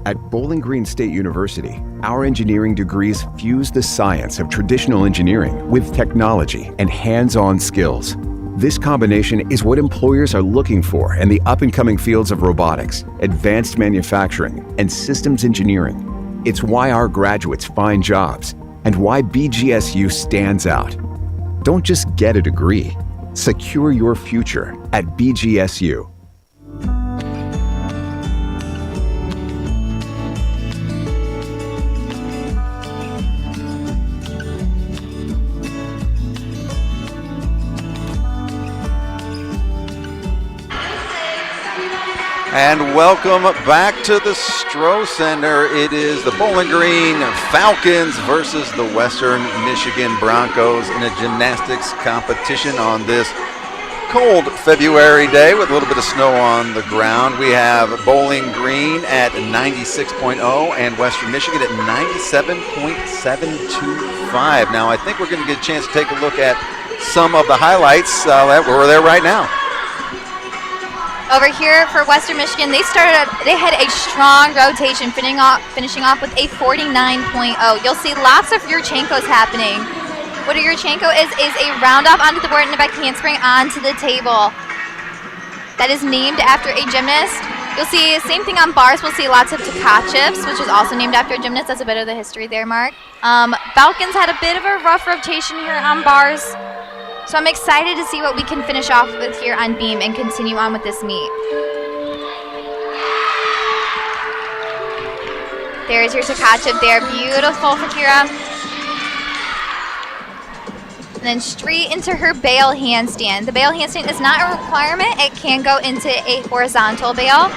At Bowling Green State University, our engineering degrees fuse the science of traditional engineering with technology and hands-on skills. This combination is what employers are looking for in the up-and-coming fields of robotics, advanced manufacturing, and systems engineering. It's why our graduates find jobs and why BGSU stands out. Don't just get a degree. Secure your future at BGSU. And welcome back to the Stroh Center. It is the Bowling Green Falcons versus the Western Michigan Broncos in a gymnastics competition on this cold February day with a little bit of snow on the ground. We have Bowling Green at 96.0 and Western Michigan at 97.725. Now, I think we're going to get a chance to take a look at some of the highlights that were there right now. Over here for Western Michigan, they had a strong rotation, finishing off with a 49.0. You'll see lots of Yurchenkos happening. What a Yurchenko is a round off onto the board and a back handspring onto the table. That is named after a gymnast. You'll see the same thing on bars. We'll see lots of Tkachevs, which is also named after a gymnast. That's a bit of the history there, Mark. Falcons had a bit of a rough rotation here on bars. So I'm excited to see what we can finish off with here on beam and continue on with this meet. There's your Tkachev there. Beautiful for Kira. And then straight into her bail handstand. The bail handstand is not a requirement. It can go into a horizontal bail.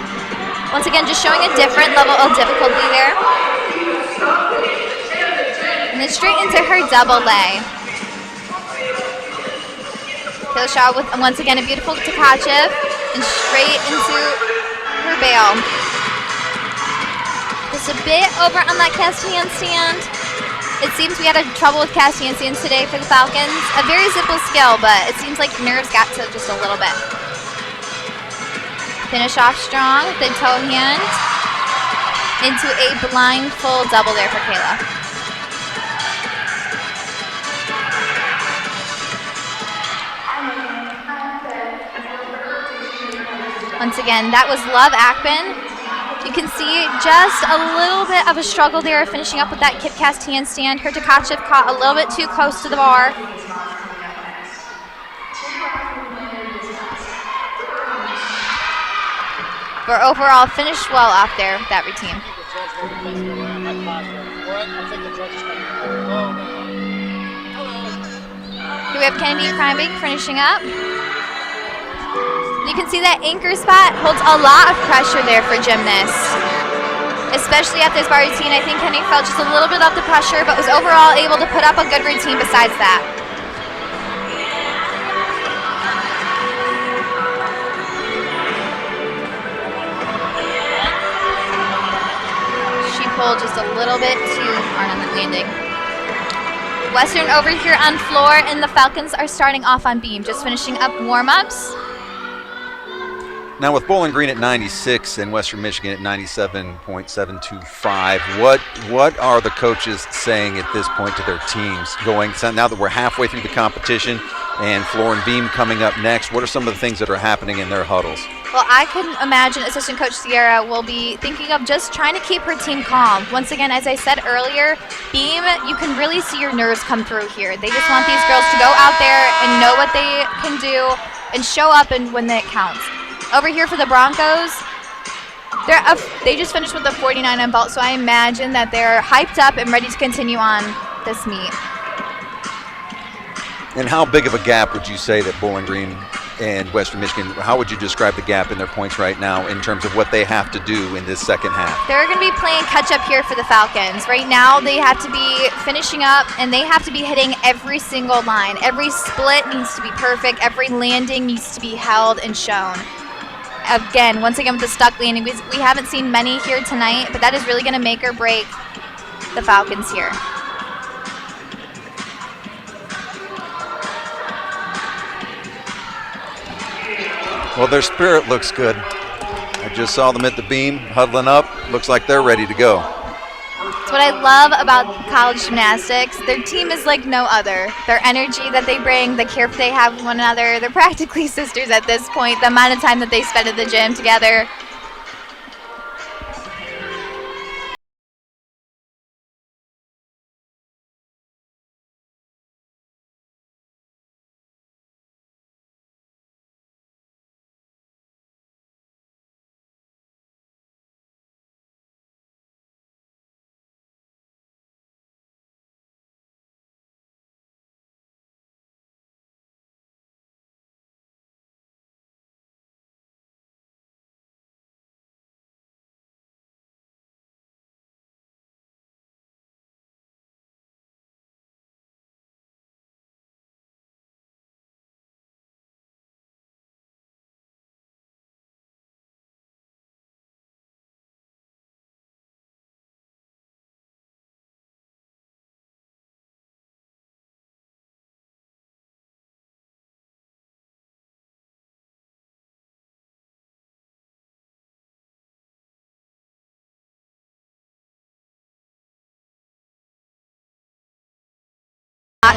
Once again, just showing a different level of difficulty there. And then straight into her double lay. Kill shot with, once again, a beautiful Tkachev, and straight into her bail. Just a bit over on that cast handstand. It seems we had trouble with cast handstands today for the Falcons. A very simple skill, but it seems like nerves got to just a little bit. Finish off strong with the toe hand into a blind full double there for Kayla. Once again, that was Love Akman. You can see just a little bit of a struggle there finishing up with that kip cast handstand. Her Tkachev caught a little bit too close to the bar. but overall finished well off there with that routine. Here we have Kennedy Kreinbeck finishing up. You can see that anchor spot holds a lot of pressure there for gymnasts, especially at this bar routine. I think Kennedy felt just a little bit of the pressure, but was overall able to put up a good routine besides that. She pulled just a little bit too hard on the landing. Western over here on floor, and the Falcons are starting off on beam, just finishing up warm-ups. Now with Bowling Green at 96 and Western Michigan at 97.725, what are the coaches saying at this point to their teams now that we're halfway through the competition and floor and beam coming up next? What are some of the things that are happening in their huddles? Well, I can imagine Assistant Coach Sierra will be thinking of just trying to keep her team calm. Once again, as I said earlier, beam, you can really see your nerves come through here. They just want these girls to go out there and know what they can do and show up and when it counts. Over here for the Broncos, they just finished with a 49 on belt, so I imagine that they're hyped up and ready to continue on this meet. And how big of a gap would you say that Bowling Green and Western Michigan, how would you describe the gap in their points right now in terms of what they have to do in this second half? They're going to be playing catch-up here for the Falcons. Right now, they have to be finishing up, and they have to be hitting every single line. Every split needs to be perfect. Every landing needs to be held and shown. Again, once again with the stuck landing, we haven't seen many here tonight, but that is really going to make or break the Falcons here. Well, their spirit looks good. I just saw them at the beam, huddling up. Looks like they're ready to go. That's what I love about college gymnastics. Their team is like no other. Their energy that they bring, the care they have with one another, they're practically sisters at this point. The amount of time that they spend at the gym together.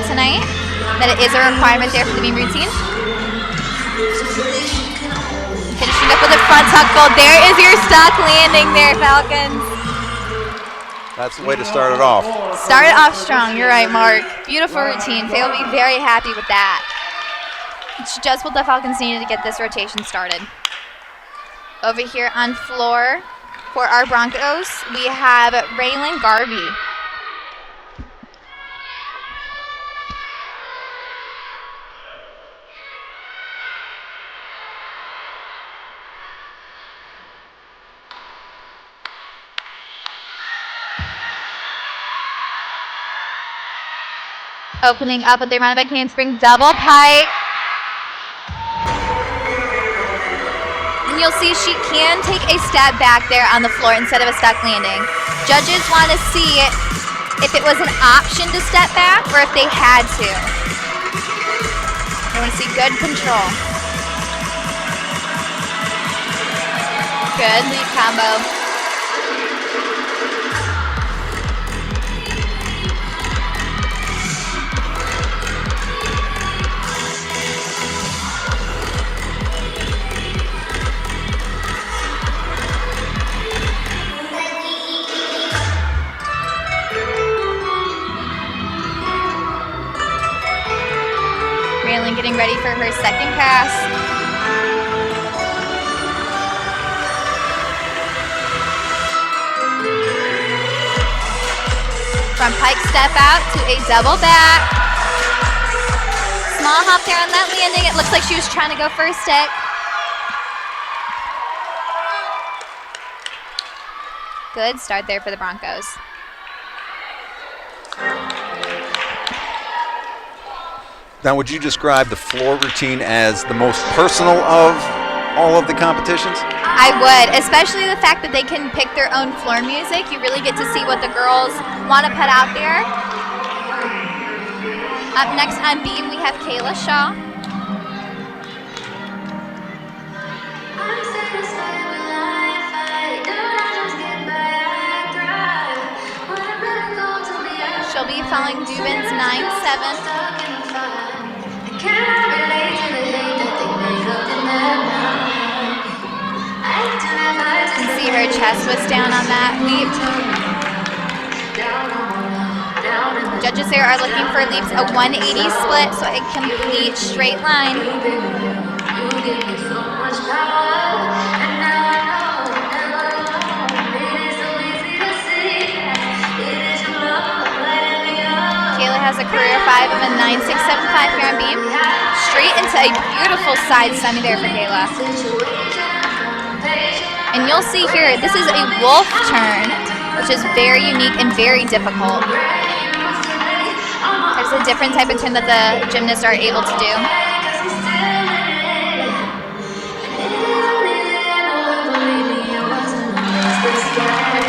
Tonight, that it is a requirement there for the beam routine. Finishing up with a front tuck fold. There is your stuck landing there, Falcons. That's the way to start it off. Start it off strong. You're right, Mark. Beautiful routine. Faye will be very happy with that. It's just what the Falcons needed to get this rotation started. Over here on floor for our Broncos, we have Raylan Garvey. Opening up with their round back handspring double pike. And you'll see she can take a step back there on the floor instead of a stuck landing. Judges want to see if it was an option to step back or if they had to. They want to see good control. Good lead combo. Getting ready for her second pass. From pike step out to a double back. Small hop there on that landing. It looks like she was trying to go for a stick. Good start there for the Broncos. Now, would you describe the floor routine as the most personal of all of the competitions? I would, especially the fact that they can pick their own floor music. You really get to see what the girls want to put out there. Up next on beam, we have Kayla Shaw. She'll be following Dubin's 9-7. You can see her chest was down on that leap. Judges there are looking for leaps a 180 split, so a complete straight line. Kayla has a career 5 of a 9.675 here on beam. Straight into a beautiful side semi there for Kayla. And you'll see here, this is a wolf turn, which is very unique and very difficult. There's a different type of turn that the gymnasts are able to do.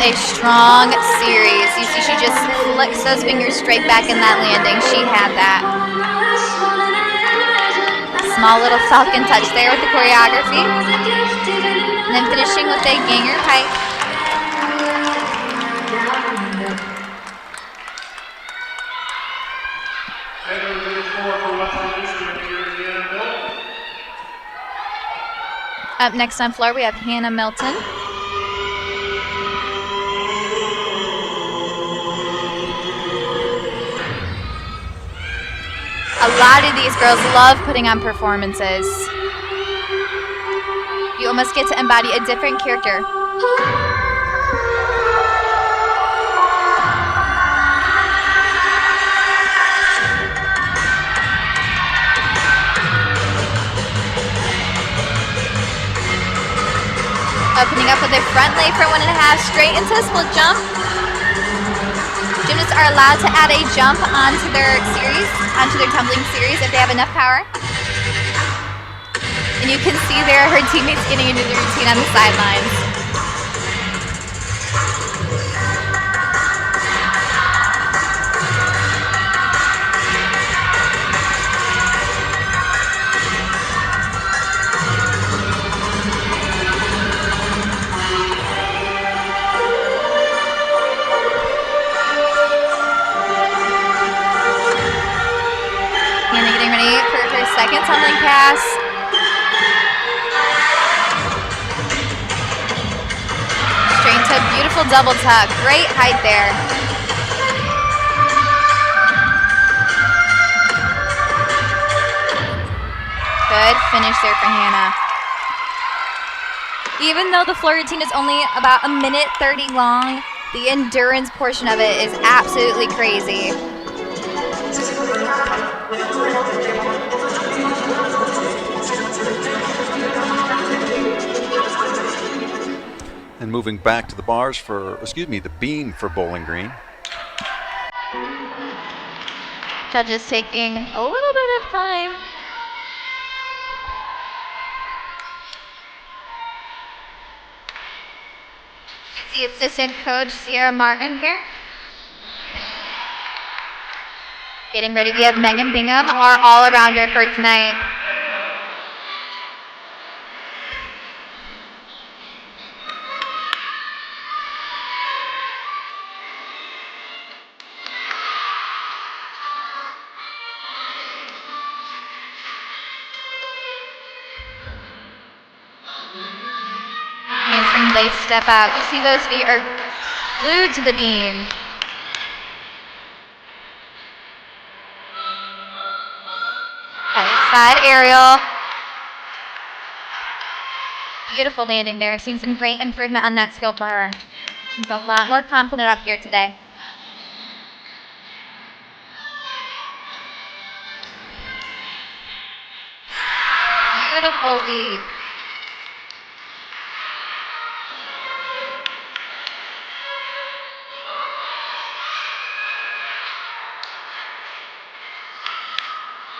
A strong series. You see she just flicks those fingers straight back in that landing. She had that. Small little falcon touch there with the choreography. And then finishing with a ganger pike. Up next on floor, we have Hannah Milton. A lot of these girls love putting on performances. You almost get to embody a different character. Opening up with a front lay for 1.5, straight into a split jump. Gymnasts are allowed to add a jump onto their series, onto their tumbling series if they have enough power. And you can see there her teammates getting into the routine on the sidelines. Hannah getting ready for her second tumbling pass. Straight to a beautiful double tuck. Great height there. Good finish there for Hannah. Even though the floor routine is only about 1:30 long, the endurance portion of it is absolutely crazy. And moving back to the bars for, the beam for Bowling Green. Judges taking a little bit of time. The assistant coach, Sierra Martin here. Getting ready, we have Megan Bingham, our all-arounder for tonight. And they step out. You see those feet are glued to the beam. Side aerial. Beautiful landing there. I've seen some great improvement on that skill for her. She's a lot more confident up here today. Beautiful leap.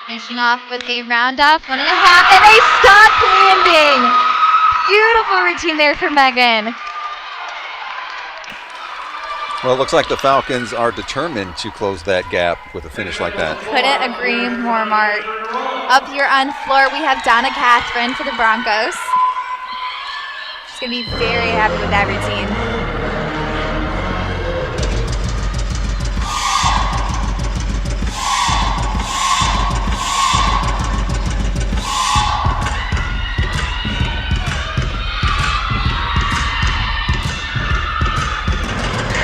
Finishing off with a roundoff, 1.5, and a stock landing. Beautiful routine there for Megan. Well, it looks like the Falcons are determined to close that gap with a finish like that. Couldn't agree more, Mark. Up here on floor, we have Donna Catherine for the Broncos. She's going to be very happy with that routine.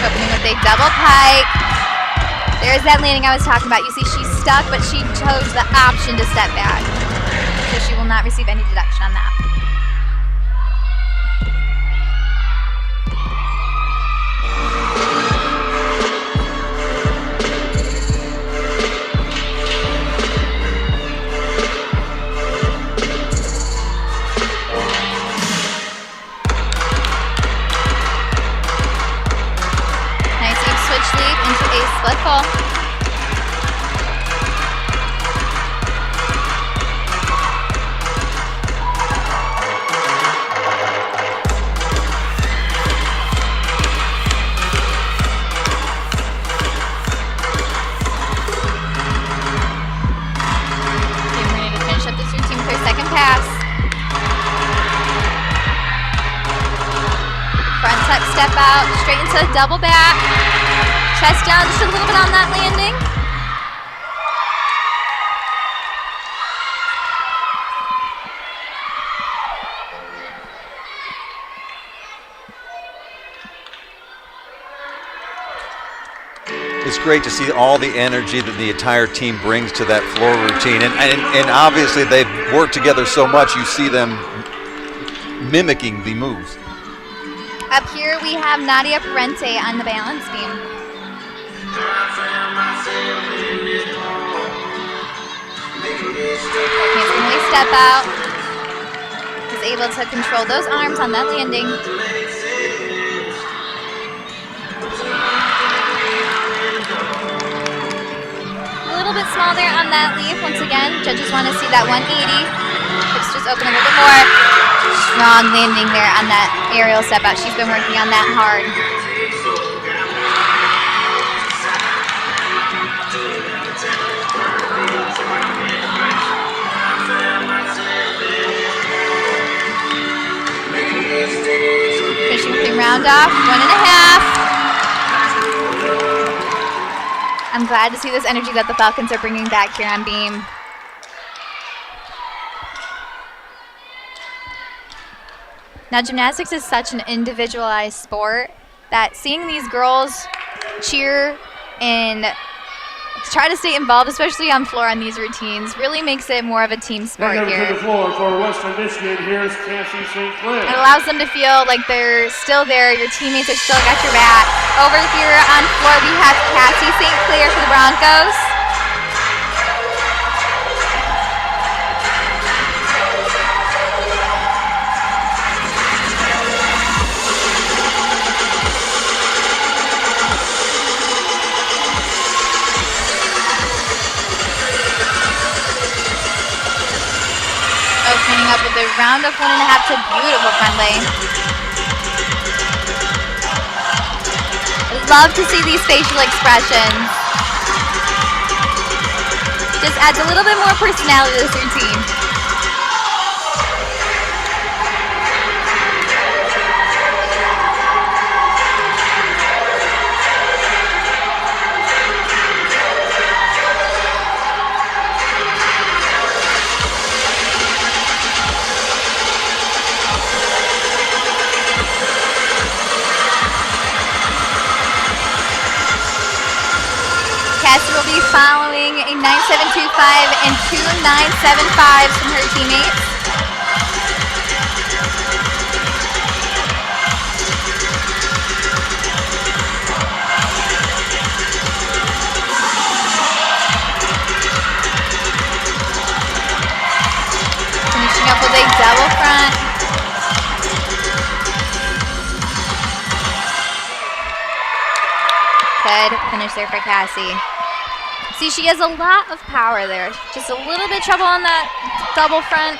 Opening with a double pike. There's that landing I was talking about. You see she's stuck, but she chose the option to step back. So she will not receive any deduction on that. Nice deep switch leap into a split full. Getting ready to finish up this routine with her second pass. Front step out, straight into a double back. Chest down just a little bit on that landing. It's great to see all the energy that the entire team brings to that floor routine. And obviously they've worked together so much, you see them mimicking the moves. Up here we have Nadia Parente on the balance beam. Handsomely step out. Is able to control those arms on that landing. A little bit small there on that leap. Once again, judges want to see that 180. Hips just open a little bit more. Strong landing there on that aerial step out. She's been working on that hard. Finishing with a round off, 1.5. I'm glad to see this energy that the Falcons are bringing back here on beam. Now, gymnastics is such an individualized sport that seeing these girls cheer and try to stay involved, especially on floor on these routines, really makes it more of a team sport Welcome here. to the floor for Western Michigan. Here's Cassie St. Clair. It allows them to feel like they're still there, your teammates are still got your back. Over here on floor, we have Cassie St. Clair for the Broncos. Opening up with a round of 1.5 to beautiful front lane. I love to see these facial expressions. Just adds a little bit more personality to this routine. Cassie will be following a 9.725 and 2 9.75s from her teammates. Finishing up with finish there for Cassie. See, she has a lot of power there. Just a little bit trouble on that double front.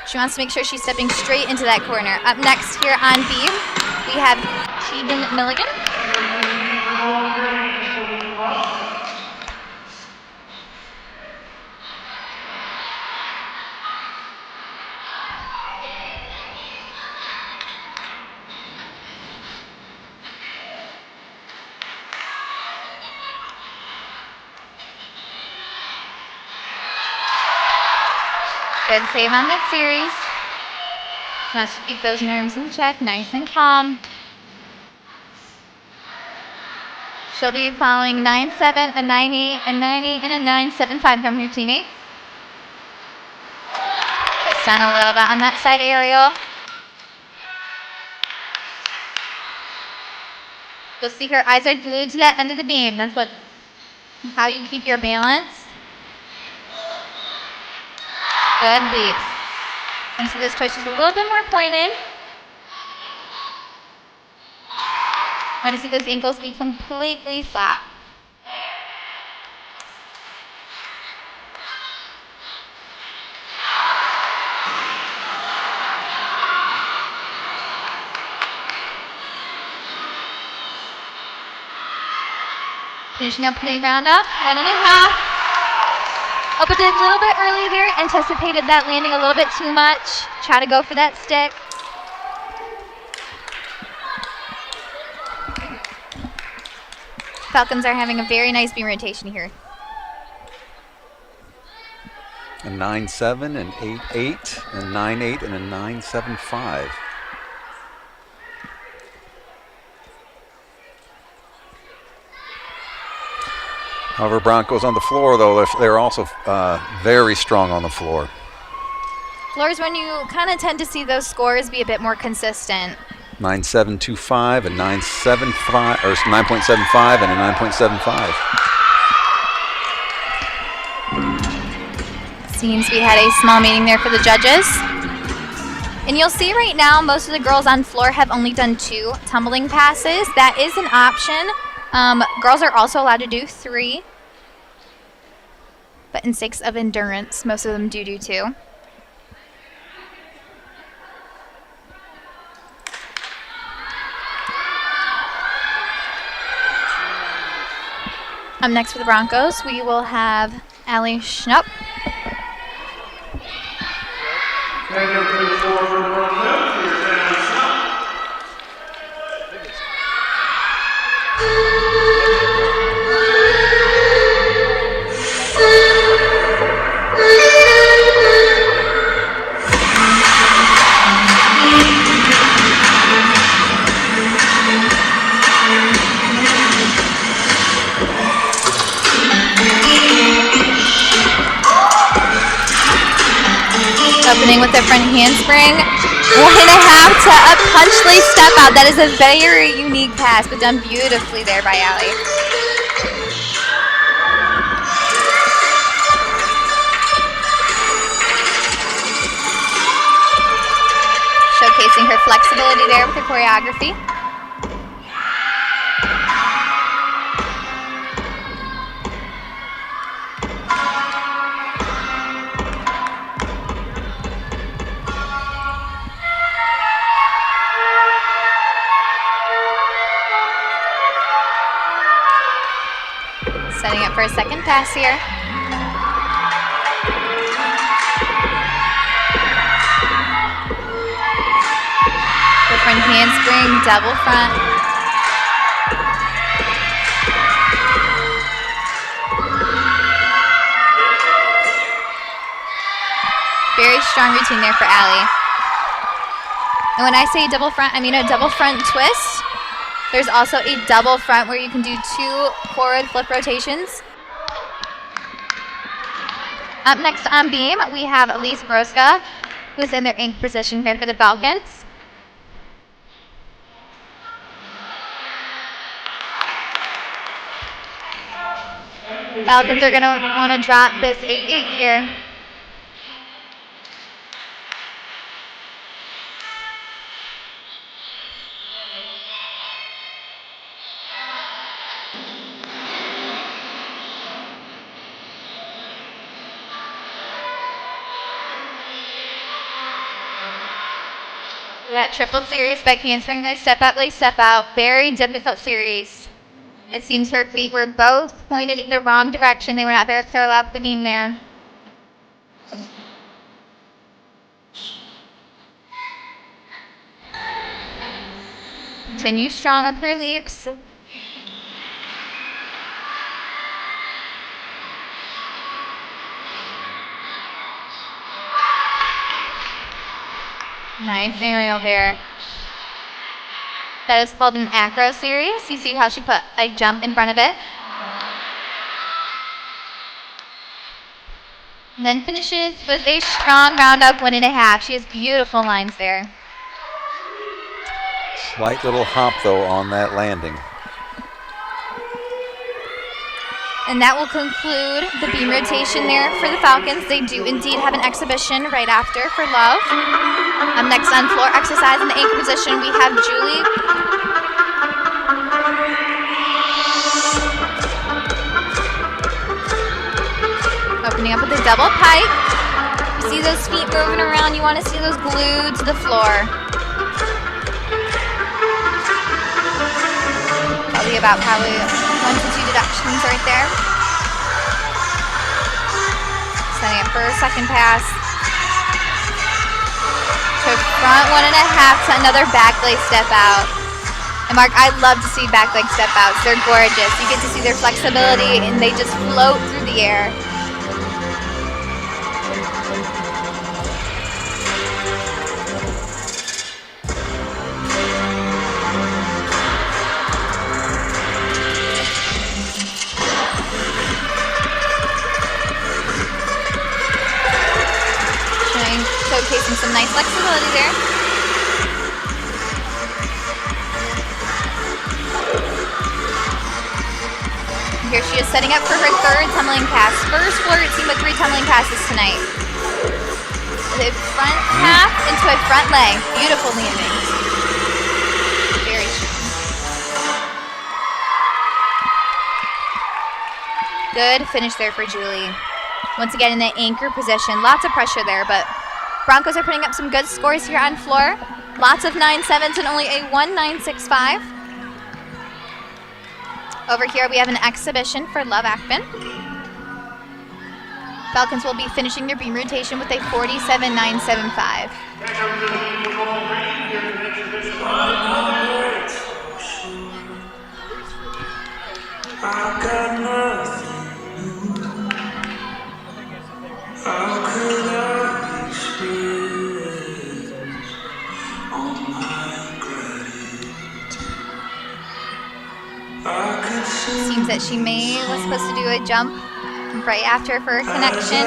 She wants to make sure she's stepping straight into that corner. Up next here on beam, we have Keegan Milligan. Good save on this series. Must keep those nerves in check, nice and calm. She'll be following 9-7, a 9-8, a 9-8, and a 9-7-5 from her teammates. Just down a little bit on that side aerial. You'll see her eyes are glued to that end of the beam. That's how you keep your balance. Good lead. And so this twitch is a little bit more pointed. I want to see those ankles be completely flat. Finishing up the round up, 1.5. Opened it a little bit early there, anticipated that landing a little bit too much. Try to go for that stick. Falcons are having a very nice beam rotation here. A 9-7, an 8-8, a 9-8, and a 9-7-5. However, Broncos on the floor, though, they're also very strong on the floor. Floors, when you kind of tend to see those scores be a bit more consistent. 9.725, a 9.75, or 9.75, and a 9.75. Seems we had a small meeting there for the judges. And you'll see right now most of the girls on floor have only done 2 tumbling passes. That is an option. Girls are also allowed to do 3. But in sakes of endurance, most of them do 2. Up next for the Broncos, we will have Allie Schnupp. And number 34 for the Broncos, here's Allie Schnupp. Opening with a front handspring. 1.5 to a punch lace step out. That is a very unique pass, but done beautifully there by Allie. Showcasing her flexibility there with her choreography. Setting up for a second pass here. The front handspring, double front. Very strong routine there for Allie. And when I say double front, I mean a double front twist. There's also a double front where you can do 2 forward flip rotations. Up next on beam, we have Elise Broska, who's in their anchor position here for the Falcons. Falcons are going to want to drop this 8-8 here. That triple series by handspring, they step out, they step out. Very difficult series. It seems her feet were both pointed in the wrong direction. They were not there to throw out the beam there. Continue strong up her leaps. Nice aerial there. That is called an acro series. You see how she put a jump in front of it? And then finishes with a strong roundup 1.5. She has beautiful lines there. Slight little hop, though, on that landing. And that will conclude the beam rotation there for the Falcons. They do indeed have an exhibition right after for Love. Next on floor exercise in the anchor position, we have Julie. Opening up with a double pike. You see those feet moving around. You want to see those glued to the floor. Probably 1 to 2 deductions right there. Setting up for a second pass. To front 1.5 to another back leg step out. And Mark, I love to see back leg step outs. They're gorgeous. You get to see their flexibility and they just float through the air. Showcasing some nice flexibility there. Here she is setting up for her third tumbling pass. First floor routine with 3 tumbling passes tonight. The front half into a front leg. Beautiful landing. Very strong. Good finish there for Julie. Once again in the anchor position. Lots of pressure there, but Broncos are putting up some good scores here on floor. Lots of 9.7s and only a 1.965. Over here we have an exhibition for Love Ackman. Falcons will be finishing their beam rotation with a 47.975. I got nothing. How could I express all my gratitude? Seems that she was supposed to do a jump right after for a connection.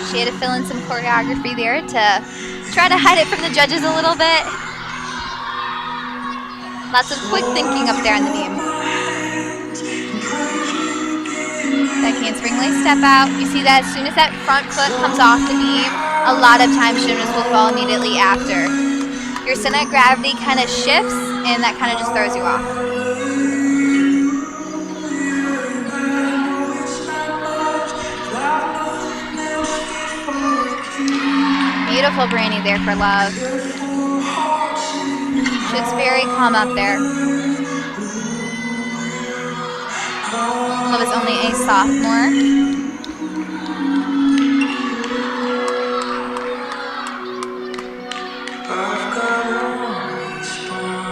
She had to fill in some choreography there to try to hide it from the judges a little bit. Lots of quick thinking up there on the beam. That handspring leg step out. You see that as soon as that front foot comes off the beam, a lot of time gymnasts will fall immediately after. Your center of gravity kind of shifts, and that kind of just throws you off. Beautiful Brandy there for Love. She's very calm up there. Love is only a sophomore.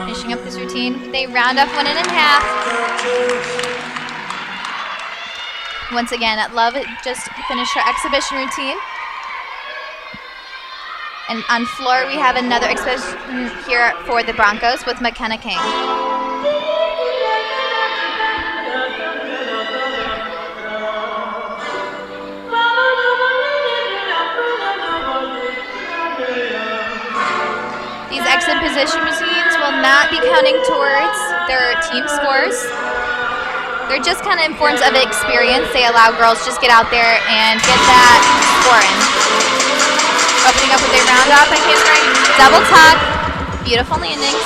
Finishing up this routine, they round up 1.5. Once again, at Love just finished her exhibition routine. And on floor, we have another exhibition here for the Broncos with McKenna King. These exit position routines will not be counting towards their team scores. They're just kind of in forms of experience. They allow girls just get out there and get that score in. Opening up with a round off by handspring, double tuck, beautiful landings.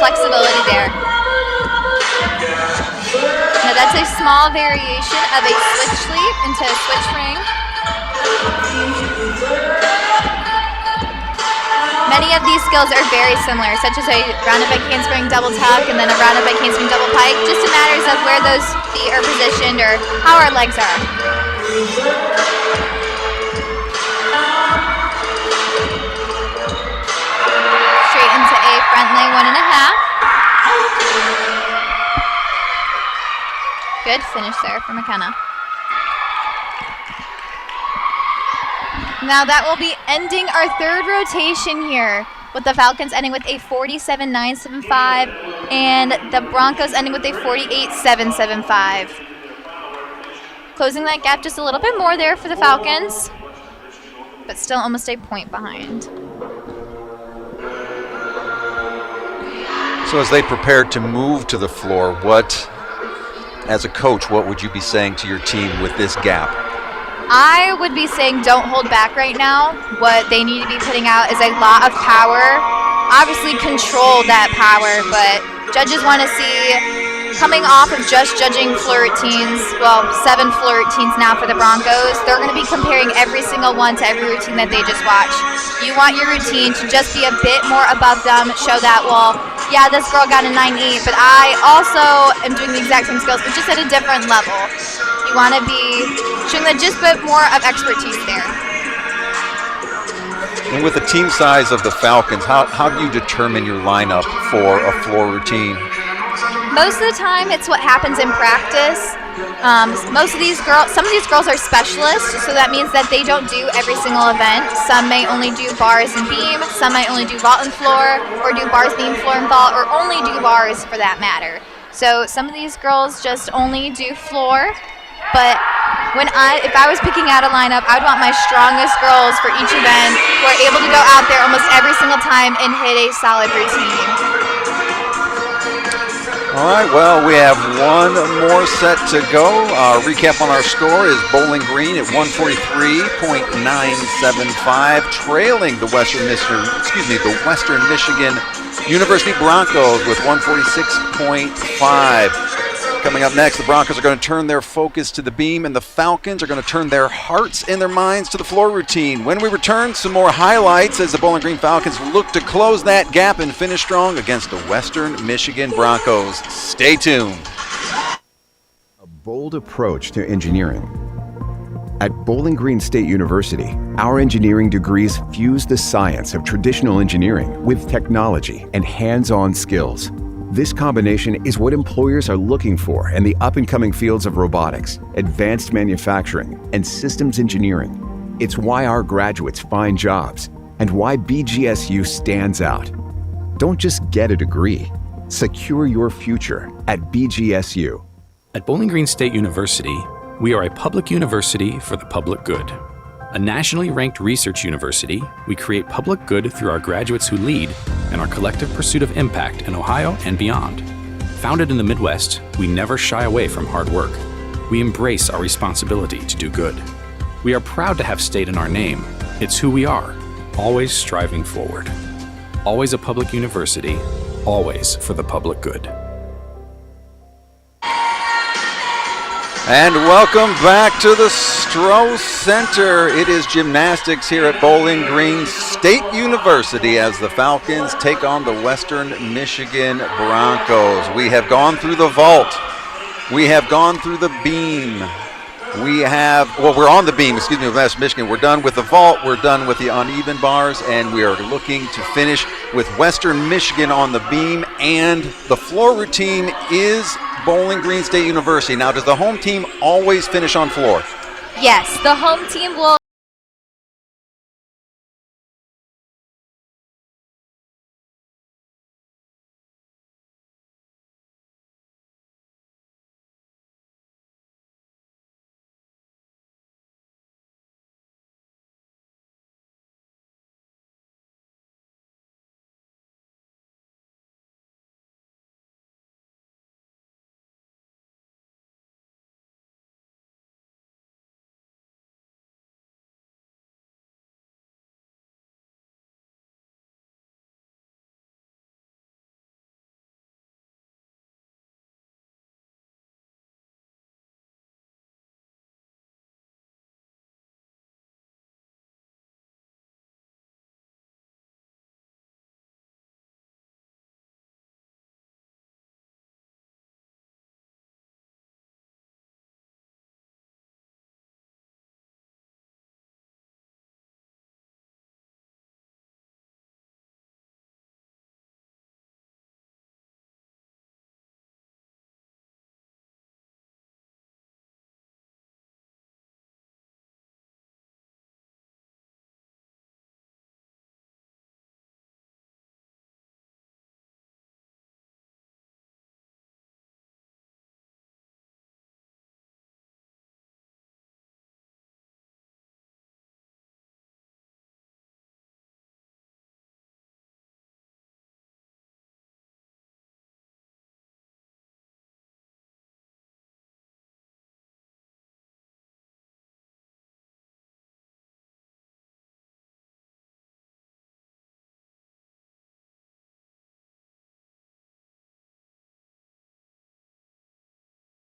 flexibility there. Now that's a small variation of a switch leap into a switch ring. Many of these skills are very similar, such as a rounded back handspring double tuck and then a rounded back handspring double pike. Just a matter of where those feet are positioned or how our legs are. Straight into a front lay 1.5. Good finish there for McKenna. Now that will be ending our third rotation here, with the Falcons ending with a 47.975 and the Broncos ending with a 48.775. Closing that gap just a little bit more there for the Falcons, but still almost a point behind. So as they prepare to move to the floor, as a coach, what would you be saying to your team with this gap? I would be saying don't hold back right now. What they need to be putting out is a lot of power. Obviously control that power, but judges want to see, coming off of just judging floor routines, well, 7 floor routines now for the Broncos, they're going to be comparing every single one to every routine that they just watched. You want your routine to just be a bit more above them, show that, well, yeah, this girl got a 9.8, but I also am doing the exact same skills, but just at a different level. You want to be showing that just a bit more of expertise there. And with the team size of the Falcons, how do you determine your lineup for a floor routine? Most of the time, it's what happens in practice. Some of these girls are specialists, so that means that they don't do every single event. Some may only do bars and beam, some might only do vault and floor, or do bars, beam, floor, and vault, or only do bars for that matter. So some of these girls just only do floor. But if I was picking out a lineup, I would want my strongest girls for each event who are able to go out there almost every single time and hit a solid routine. All right, well, we have one more set to go. Recap on our score is Bowling Green at 143.975, trailing the Western Michigan University Broncos with 146.5. Coming up next, the Broncos are going to turn their focus to the beam, and the Falcons are going to turn their hearts and their minds to the floor routine. When we return, some more highlights as the Bowling Green Falcons look to close that gap and finish strong against the Western Michigan Broncos. Stay tuned. A bold approach to engineering. At Bowling Green State University, our engineering degrees fuse the science of traditional engineering with technology and hands-on skills. This combination is what employers are looking for in the up-and-coming fields of robotics, advanced manufacturing, and systems engineering. It's why our graduates find jobs and why BGSU stands out. Don't just get a degree. Secure your future at BGSU. At Bowling Green State University, we are a public university for the public good. A nationally ranked research university, we create public good through our graduates who lead and our collective pursuit of impact in Ohio and beyond. Founded in the Midwest, we never shy away from hard work. We embrace our responsibility to do good. We are proud to have state in our name. It's who we are, always striving forward. Always a public university, always for the public good. And welcome back to the Stroh Center. It is gymnastics here at Bowling Green State University as the Falcons take on the Western Michigan Broncos. We have gone through the vault. We have gone through the beam. We're on the beam, with Western Michigan. We're done with the vault. We're done with the uneven bars, and we are looking to finish with Western Michigan on the beam, and the floor routine is Bowling Green State University. Now, does the home team always finish on floor? Yes, the home team will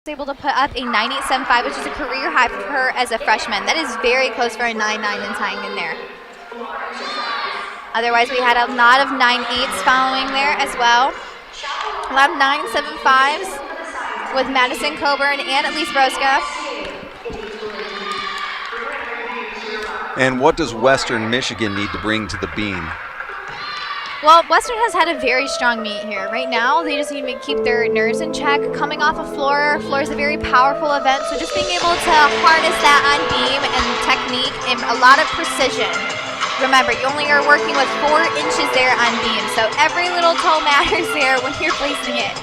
able to put up a 9.875, which is a career high for her as a freshman. That is very close for a 9.9 and tying in there. Otherwise, we had a lot of 9.8s following there as well. A lot of 9.75s with Madison Coburn and Elise Broska. And what does Western Michigan need to bring to the beam? Well, Western has had a very strong meet here. Right now, they just need to keep their nerves in check. Coming off of floor is a very powerful event, so just being able to harness that on beam and technique and a lot of precision. Remember, you only are working with 4 inches there on beam, so every little toe matters there when you're placing it.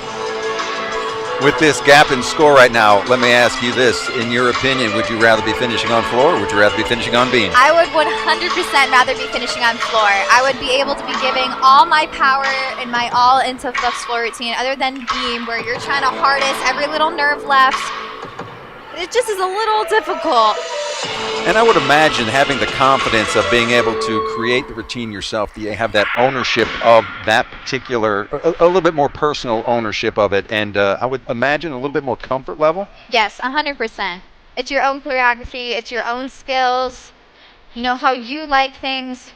With this gap in score right now, let me ask you this. In your opinion, would you rather be finishing on floor or would you rather be finishing on beam? I would 100% rather be finishing on floor. I would be able to be giving all my power and my all into the floor routine other than beam, where you're trying to harness every little nerve left. It just is a little difficult. And I would imagine having the confidence of being able to create the routine yourself, you have that ownership of that particular, a little bit more personal ownership of it, and I would imagine a little bit more comfort level. Yes, 100%. It's your own choreography, it's your own skills, you know how you like things.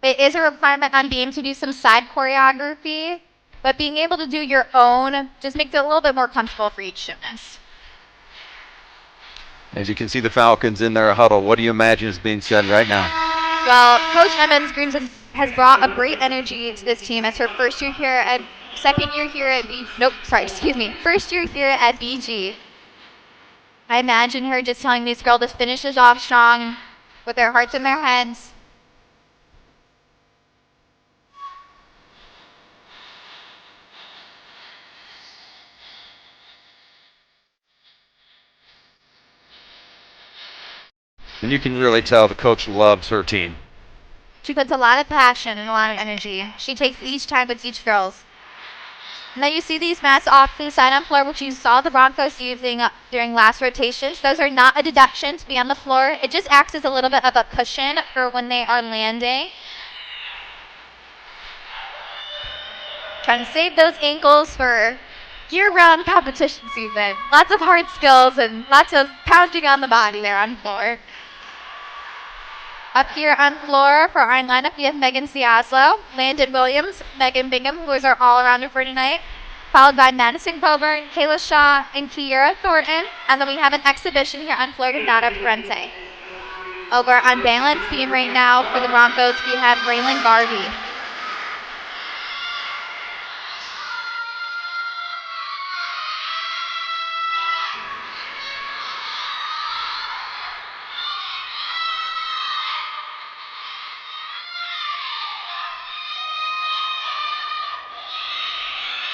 It is a requirement on beam to do some side choreography, but being able to do your own just makes it a little bit more comfortable for each gymnast. As you can see the Falcons in their huddle, what do you imagine is being said right now? Well, Coach Emmons Grooms has brought a great energy to this team. It's her first year here at BG. I imagine her just telling these girls to finish this off strong with their hearts in their heads. And you can really tell the coach loves her team. She puts a lot of passion and a lot of energy. She takes each time with each girls. Now you see these mats off to the side on floor, which you saw the Broncos using during last rotations. Those are not a deduction to be on the floor. It just acts as a little bit of a cushion for when they are landing. Trying to save those ankles for year-round competition season. Lots of hard skills and lots of pounding on the body there on floor. Up here on floor for our lineup, we have Megan Ciaslo, Landon Williams, Megan Bingham, who is our all-arounder for tonight, followed by Madison Coburn, Kayla Shaw, and Kiera Thornton. And then we have an exhibition here on floor with Nada Parente. Over on balance beam right now for the Broncos, we have Braylon Garvey.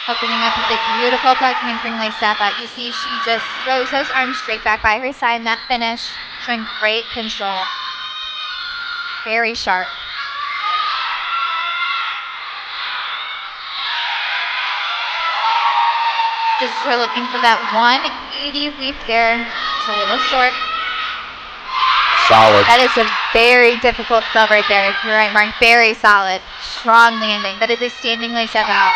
Opening up with a beautiful tucking and ring step out. You see she just throws those arms straight back by her side, and that finish showing great control. Very sharp. Just we're looking for that 180 leap there. It's a little short. Solid. That is a very difficult sub right there. You're right, Mark. Very solid. Strong landing. That is a standing leg step out.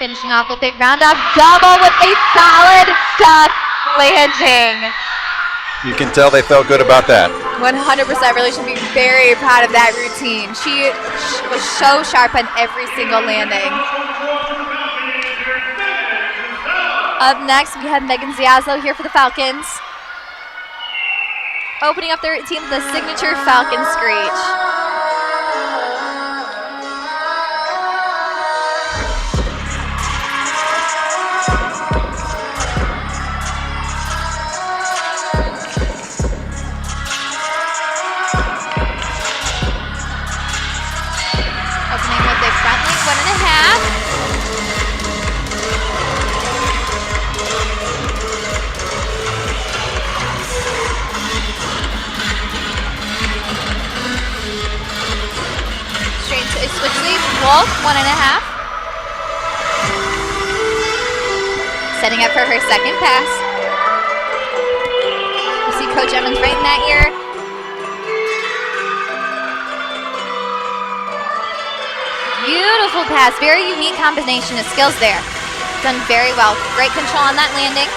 Finishing off with a round-off double with a solid stuff landing. You can tell they felt good about that. 100% really should be very proud of that routine. She was so sharp on every single landing. Up next, we have Megan Ciaslo here for the Falcons. Opening up their routine with the signature Falcon Screech. Wolf, 1.5. Setting up for her second pass. Coach Evans right in that ear. Beautiful pass. Very unique combination of skills there. Done very well. Great control on that landing.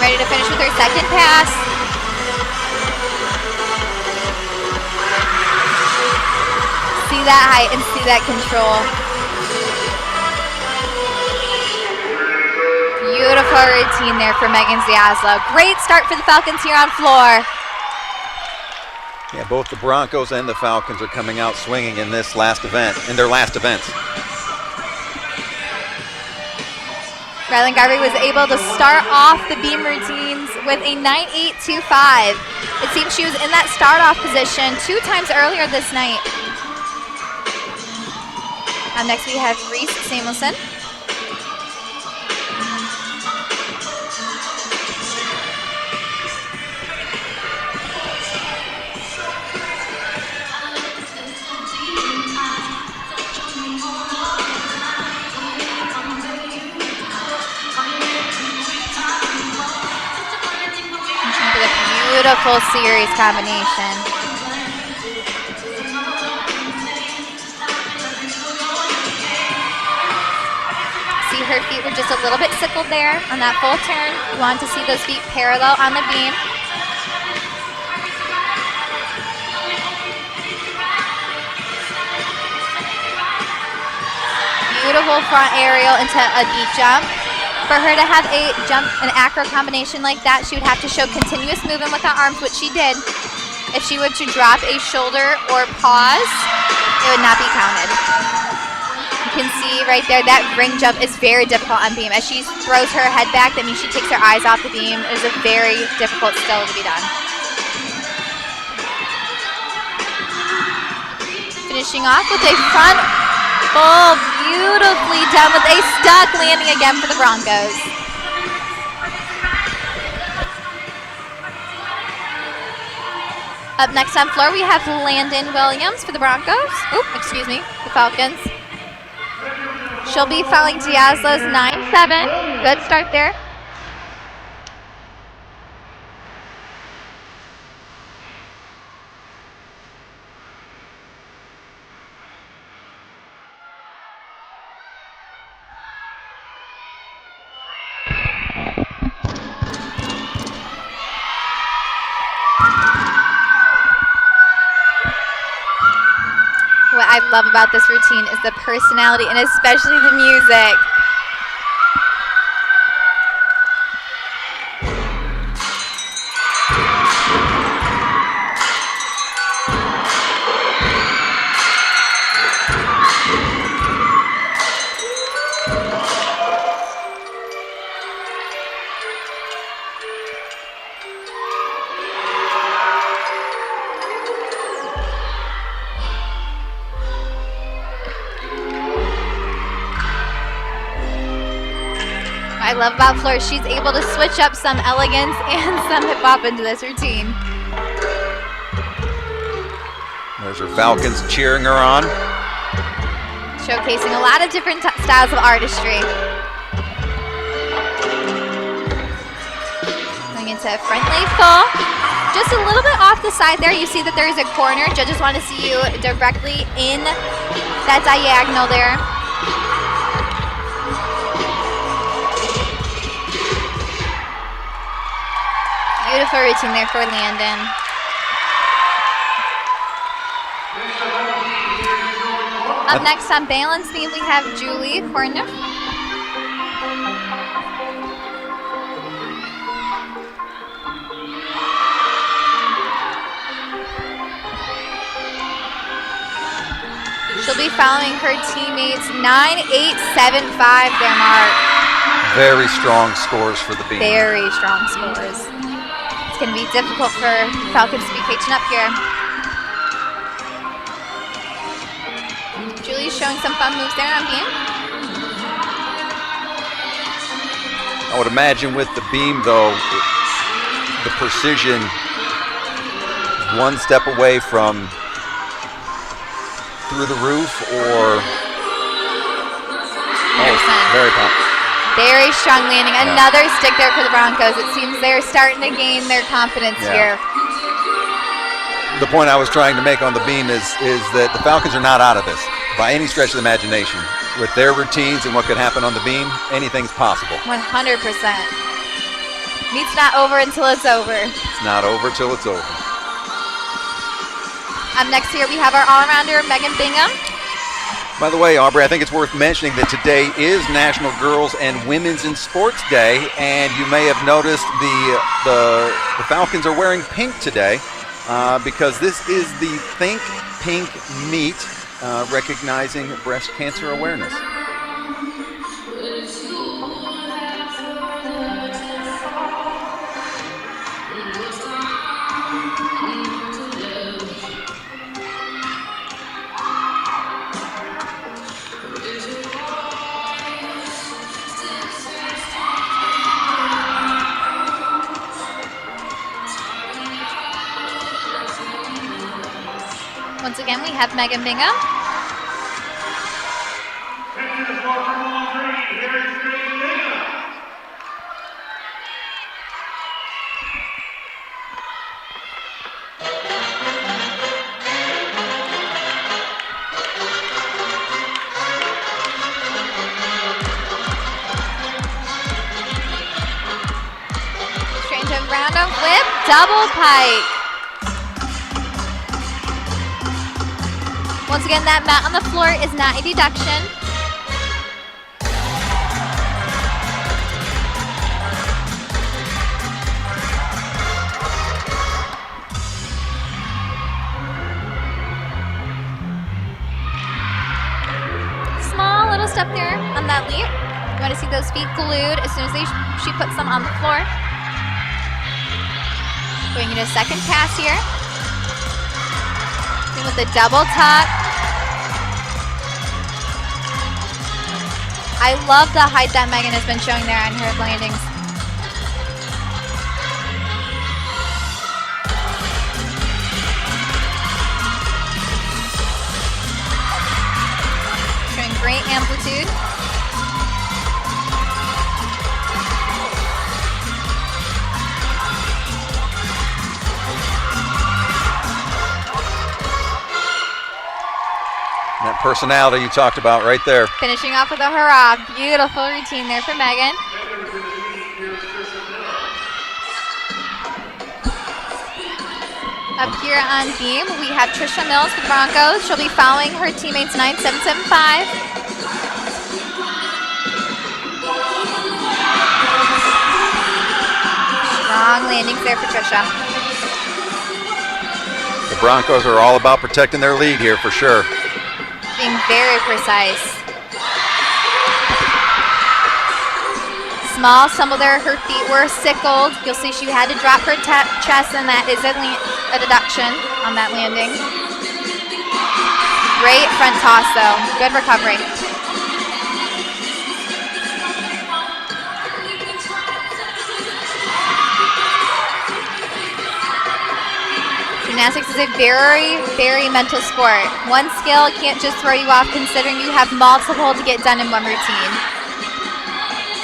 Ready to finish with her second pass. See that height and see that control. Beautiful routine there for Megan Ziaslo. Great start for the Falcons here on floor. Yeah, both the Broncos and the Falcons are coming out swinging in this last event, in their last events. Rylan Garvey was able to start off the beam routines with a 9.825. It seems she was in that start-off position 2 times earlier this night. Next we have Reese Samuelson. Beautiful series combination. See, her feet were just a little bit sickled there on that full turn. You want to see those feet parallel on the beam. Beautiful front aerial into a deep jump. For her to have a jump, an acro combination like that, she would have to show continuous movement with her arms, which she did. If she were to drop a shoulder or pause, it would not be counted. You can see right there, that ring jump is very difficult on beam. As she throws her head back, that means she takes her eyes off the beam. It is a very difficult skill to be done. Finishing off with a front full, beautifully done with a stuck landing again for the Broncos. Up next on floor, we have Landon Williams for the Broncos. The Falcons. She'll be following Diazlo's 9.7. Good start there. What I love about this routine is the personality and especially the music. I love about Fleur, she's able to switch up some elegance and some hip hop into this routine. There's her Falcons cheering her on. Showcasing a lot of different styles of artistry. Going into a front lay full. Just a little bit off the side there, you see that there is a corner. Judges want to see you directly in that diagonal there. Beautiful routine there for Landon. Up next on balance beam, we have Julie Horniff. She'll be following her teammates 9.875 their mark. Very strong scores for the beam. Very strong scores. It's going to be difficult for Falcons to be catching up here. Julie's showing some fun moves there on beam. I would imagine with the beam, though, the precision one step away from through the roof or very pumped. Very strong landing. Another stick there for the Broncos. It seems they're starting to gain their confidence here. The point I was trying to make on the beam is that the Falcons are not out of this by any stretch of the imagination. With their routines and what could happen on the beam, anything's possible. 100%. Meet's not over until it's over. It's not over till it's over. Up next here we have our all-arounder, Megan Bingham. By the way, Aubrey, I think it's worth mentioning that today is National Girls and Women's in Sports Day, and you may have noticed the Falcons are wearing pink today because this is the Think Pink meet recognizing breast cancer awareness. Once again, we have Megan Bingham. Straight to round of whip, double pike. Once again, that mat on the floor is not a deduction. Small little step there on that leap. You want to see those feet glued as soon as she puts them on the floor. Going into a second pass here. With the double tuck. I love the height that Megan has been showing there on her landings. Showing great amplitude. That personality you talked about right there. Finishing off with a hurrah. Beautiful routine there for Megan. Up here on beam, we have Trisha Mills for the Broncos. She'll be following her teammates 9775. Strong landings there for Trisha. The Broncos are all about protecting their lead here for sure. Being very precise. Small stumble there. Her feet were sickled. You'll see she had to drop her chest, and that is a deduction on that landing. Great front toss, though. Good recovery. Gymnastics is a very, very mental sport. One skill can't just throw you off considering you have multiple to get done in one routine.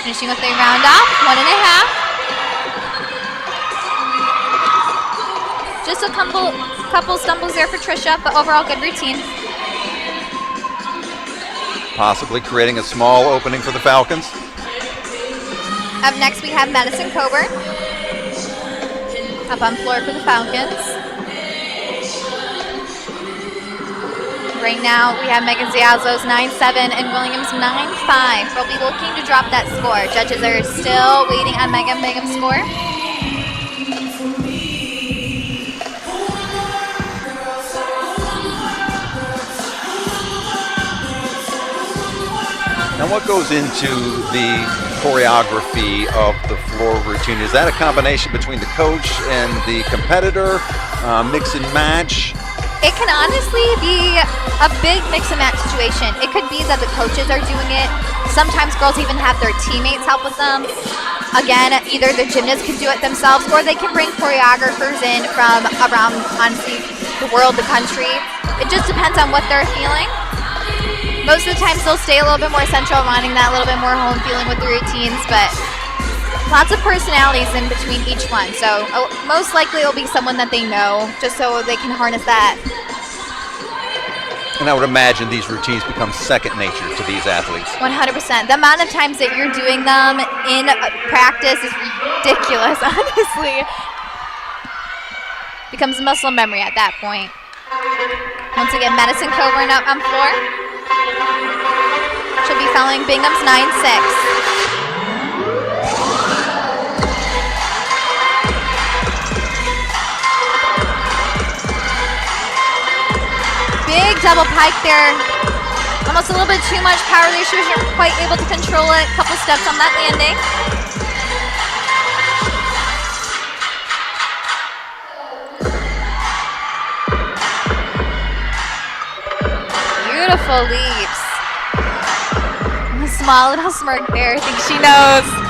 Finishing with a round off, 1.5. Just a couple stumbles there for Trisha, but overall good routine. Possibly creating a small opening for the Falcons. Up next we have Madison Coburn. Up on floor for the Falcons. Right now, we have Megan Ziazzo's 9-7 and Williams 9-5. They'll be looking to drop that score. Judges are still waiting on Megan Bingham's score. Now, what goes into the choreography of the floor routine? Is that a combination between the coach and the competitor, mix and match? It can honestly be a big mix and match situation. It could be that the coaches are doing it Sometimes girls even have their teammates help with them. Again, either the gymnasts can do it themselves or they can bring choreographers in from around, honestly, the world, the country. It just depends on what they're feeling. Most of the times they'll stay a little bit more central, wanting that little bit more home feeling with the routines, but lots of personalities in between each one. So most likely it'll be someone that they know, just so they can harness that. And I would imagine these routines become second nature to these athletes. 100%. The amount of times that you're doing them in practice is ridiculous, honestly. Becomes muscle memory at that point. Once again, Madison Coburn up on floor. She'll be following Bingham's 9-6. Big double pike there. Almost a little bit too much power there. She wasn't quite able to control it. A couple steps on that landing. Beautiful leaps. A small little smirk there. I think she knows.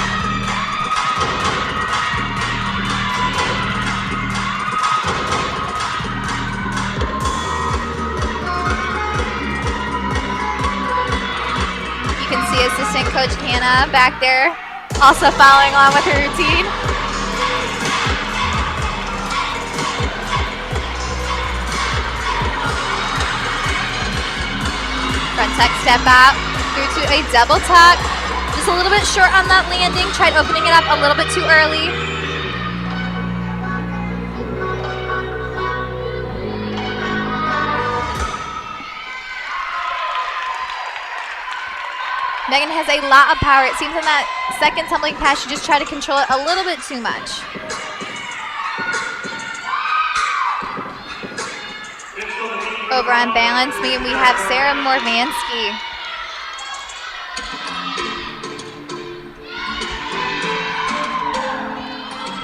Assistant Coach Hannah back there, also following along with her routine. Front tuck step out, through to a double tuck. Just a little bit short on that landing, tried opening it up a little bit too early. Megan has a lot of power. It seems in that second tumbling pass, she just tried to control it a little bit too much. Over on balance beam, we have Sarah Morvansky.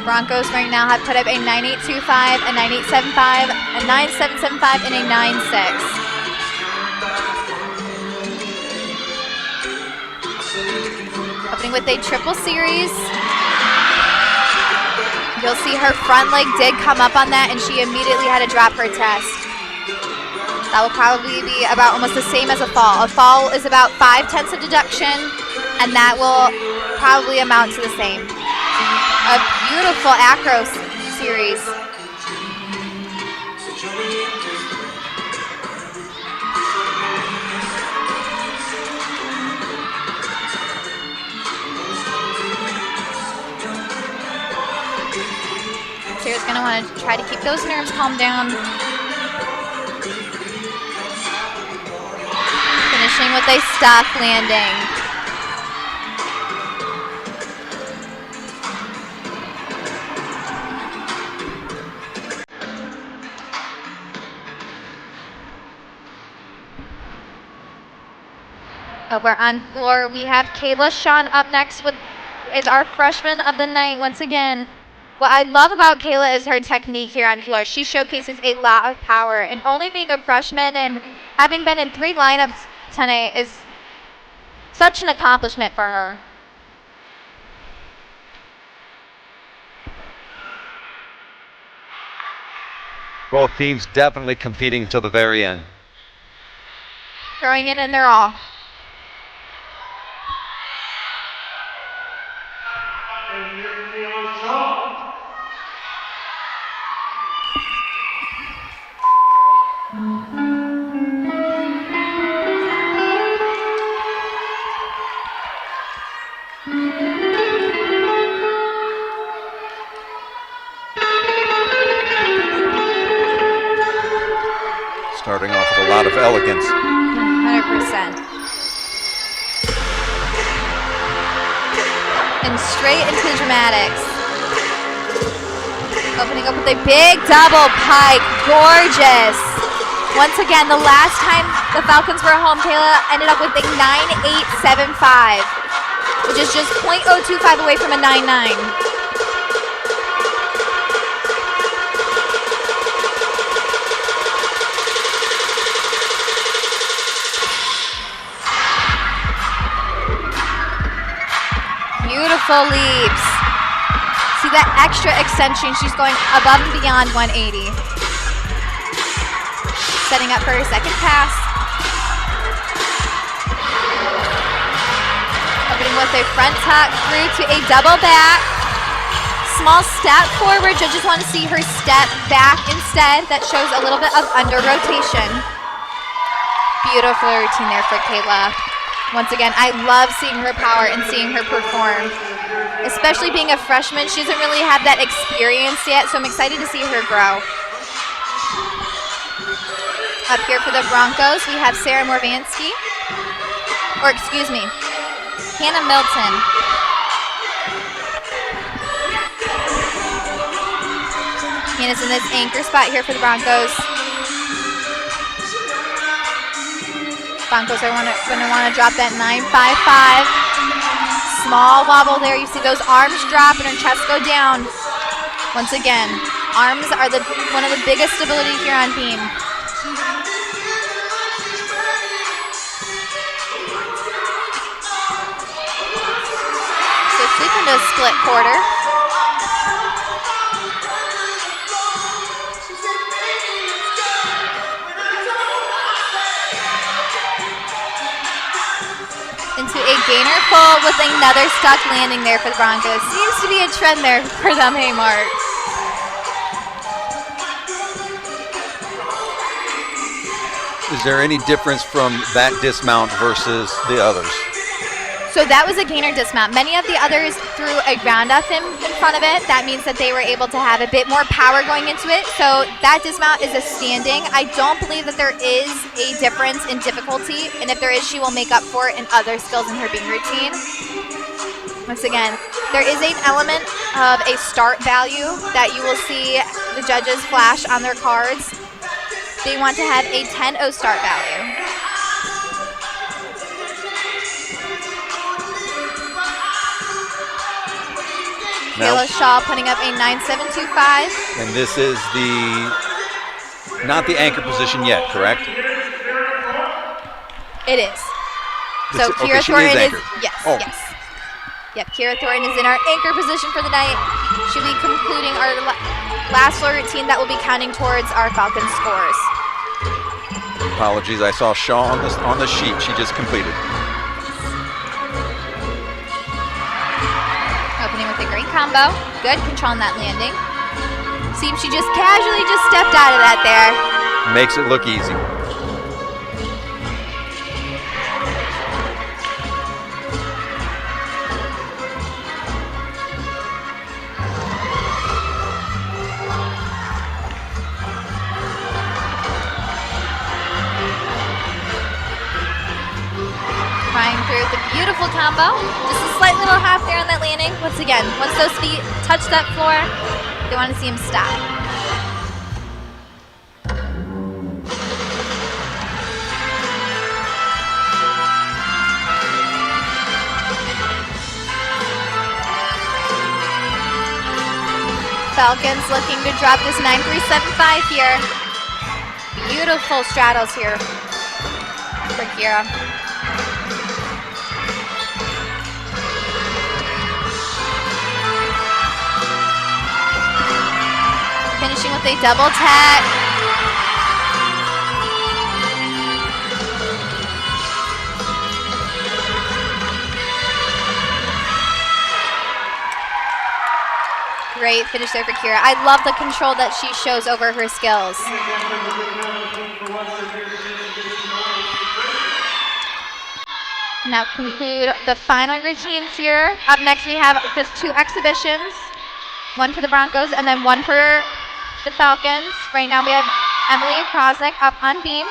Broncos right now have put up a 9.825, a 9.875, a 9.775, and a 9.6. Opening with a triple series. You'll see her front leg did come up on that and she immediately had to drop her test. That will probably be about almost the same as a fall. A fall is about 5/10 of deduction and that will probably amount to the same. A beautiful acro series. Sarah's going to want to try to keep those nerves calmed down. Finishing with a stock landing. Over on floor, we have Kayla Shawn up next is our freshman of the night once again. What I love about Kayla is her technique here on floor. She showcases a lot of power, and only being a freshman and having been in 3 lineups tonight is such an accomplishment for her. Both teams definitely competing till the very end. Throwing it in their all. Starting off with a lot of elegance. 100%. And straight into the dramatics. Opening up with a big double pike. Gorgeous. Once again, the last time the Falcons were home, Kayla ended up with a 9.875, which is just 0.025 away from a 9.9. Beautiful leaps. See that extra extension. She's going above and beyond 180. Setting up for her second pass. Opening with a front tuck through to a double back. Small step forward. Judges want to see her step back instead. That shows a little bit of under rotation. Beautiful routine there for Kayla. Once again, I love seeing her power and seeing her perform. Especially being a freshman, she doesn't really have that experience yet, so I'm excited to see her grow. Up here for the Broncos, we have Sarah Morvansky. Or excuse me, Hannah Milton. Hannah's in this anchor spot here for the Broncos. Broncos are going to want to drop that 9.55. Small wobble there. You see those arms drop and her chest go down. Once again, arms are one of the biggest stability here on beam. So sweep into a split quarter. Into a gainer pull with another stuck landing there for the Broncos. Seems to be a trend there for them, hey Mark. Is there any difference from that dismount versus the others? So that was a gainer dismount. Many of the others threw a roundoff in front of it. That means that they were able to have a bit more power going into it. So that dismount is a standing. I don't believe that there is a difference in difficulty. And if there is, she will make up for it in other skills in her beam routine. Once again, there is an element of a start value that you will see the judges flash on their cards. They want to have a 10-0 start value. Kayla Shaw putting up a 9.725. And this is not the anchor position yet, correct? It is. So okay, Kira Thornton is, yes, oh. yes. Yep, Kira Thornton is in our anchor position for the night. She'll be concluding our last floor routine that will be counting towards our Falcons scores. Apologies, I saw Shaw on the sheet she just completed. Opening with a great combo. Good control on that landing. Seems she just casually just stepped out of that there. Makes it look easy. Trying through with a beautiful combo. Just a slight little half there on that landing. Once again, once those feet touch that floor, they want to see him stop. Falcons looking to drop this 9.375 here. Beautiful straddles here for Kira. Finishing with a double tack. Great finish there for Kira. I love the control that she shows over her skills. Now conclude the final routines here. Up next we have just 2 exhibitions. One for the Broncos and then one for the Falcons. Right now we have Emily Krosnick up on beam.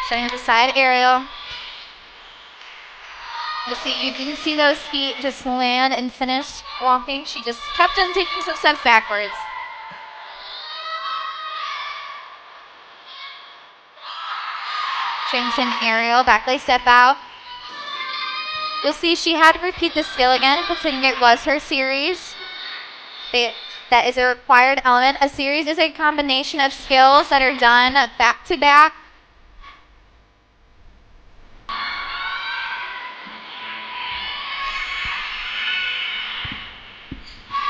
Setting the side aerial. You can see those feet just land and finish walking. She just kept on taking some steps backwards. Strengthen aerial, back leg step out. You'll see she had to repeat the skill again, considering it was her series. That is a required element. A series is a combination of skills that are done back to back.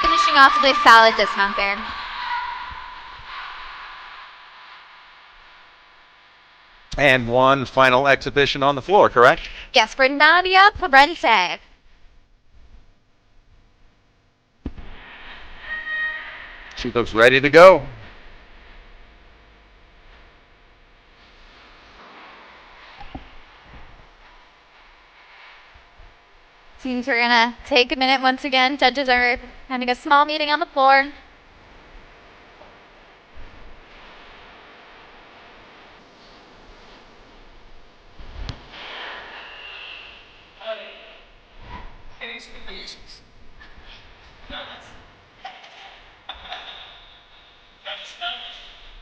Finishing off with a solid dismount there. And one final exhibition on the floor, correct? Yes, for Nadia Parente. She looks ready to go. Seems we're gonna take a minute once again. Judges are having a small meeting on the floor.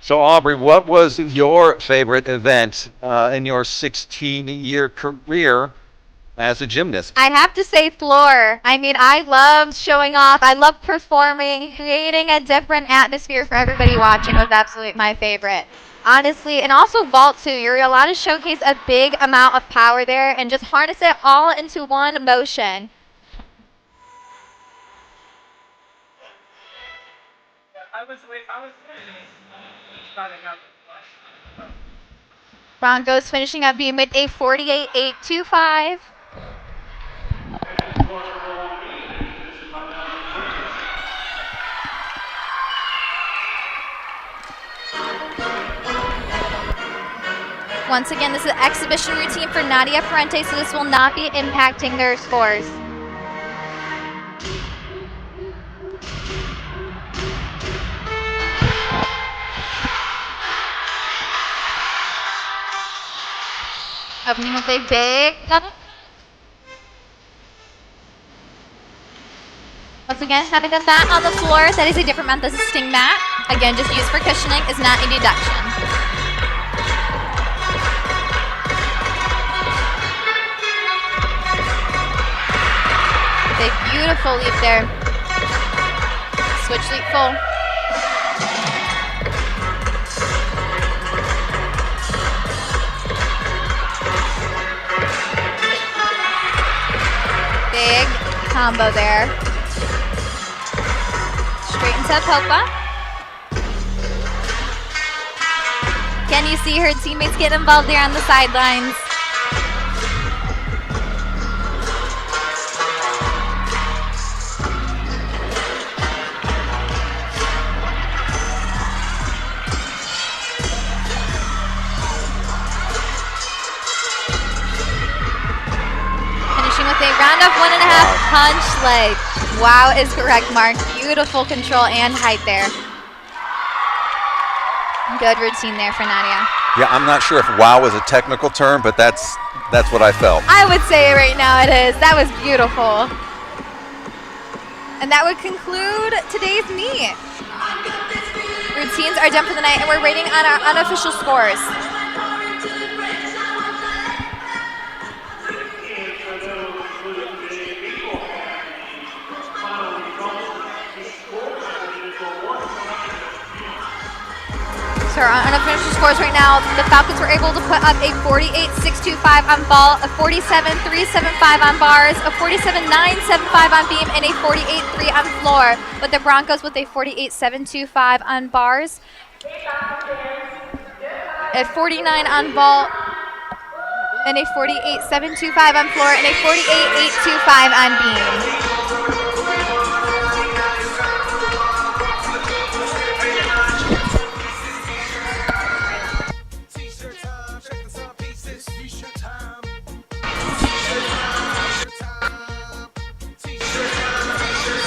So Aubrey, what was your favorite event in your 16-year career as a gymnast? I have to say floor. I mean, I love showing off. I love performing. Creating a different atmosphere for everybody watching was absolutely my favorite. Honestly, and also vault too. You're allowed to showcase a big amount of power there and just harness it all into one motion. Broncos finishing up being with a 48.825. Once again, this is an exhibition routine for Nadia Parente, so this will not be impacting their scores. Opening with a big double. Once again, having a mat on the floor. That is a different mat. This is a sting mat. Again, just used for cushioning, is not a deduction. A beautiful leap there. Switch leap full. Big combo there. Straight into Popa. Can you see her teammates get involved there on the sidelines? With a round of 1.5 punch leg. Wow is correct, Mark. Beautiful control and height there. Good routine there for Nadia. Yeah, I'm not sure if wow is a technical term, but that's what I felt. I would say right now it is. That was beautiful. And that would conclude today's meet. Routines are done for the night, and we're rating on our unofficial scores. So our unofficial scores right now, the Falcons were able to put up a 48.625 on vault, a 47.375 on bars, a 47.975 on beam, and a 48.3 on floor. But the Broncos with a 48.725 on bars, a 49 on vault, and a 48.725 on floor, and a 48.825 on beam.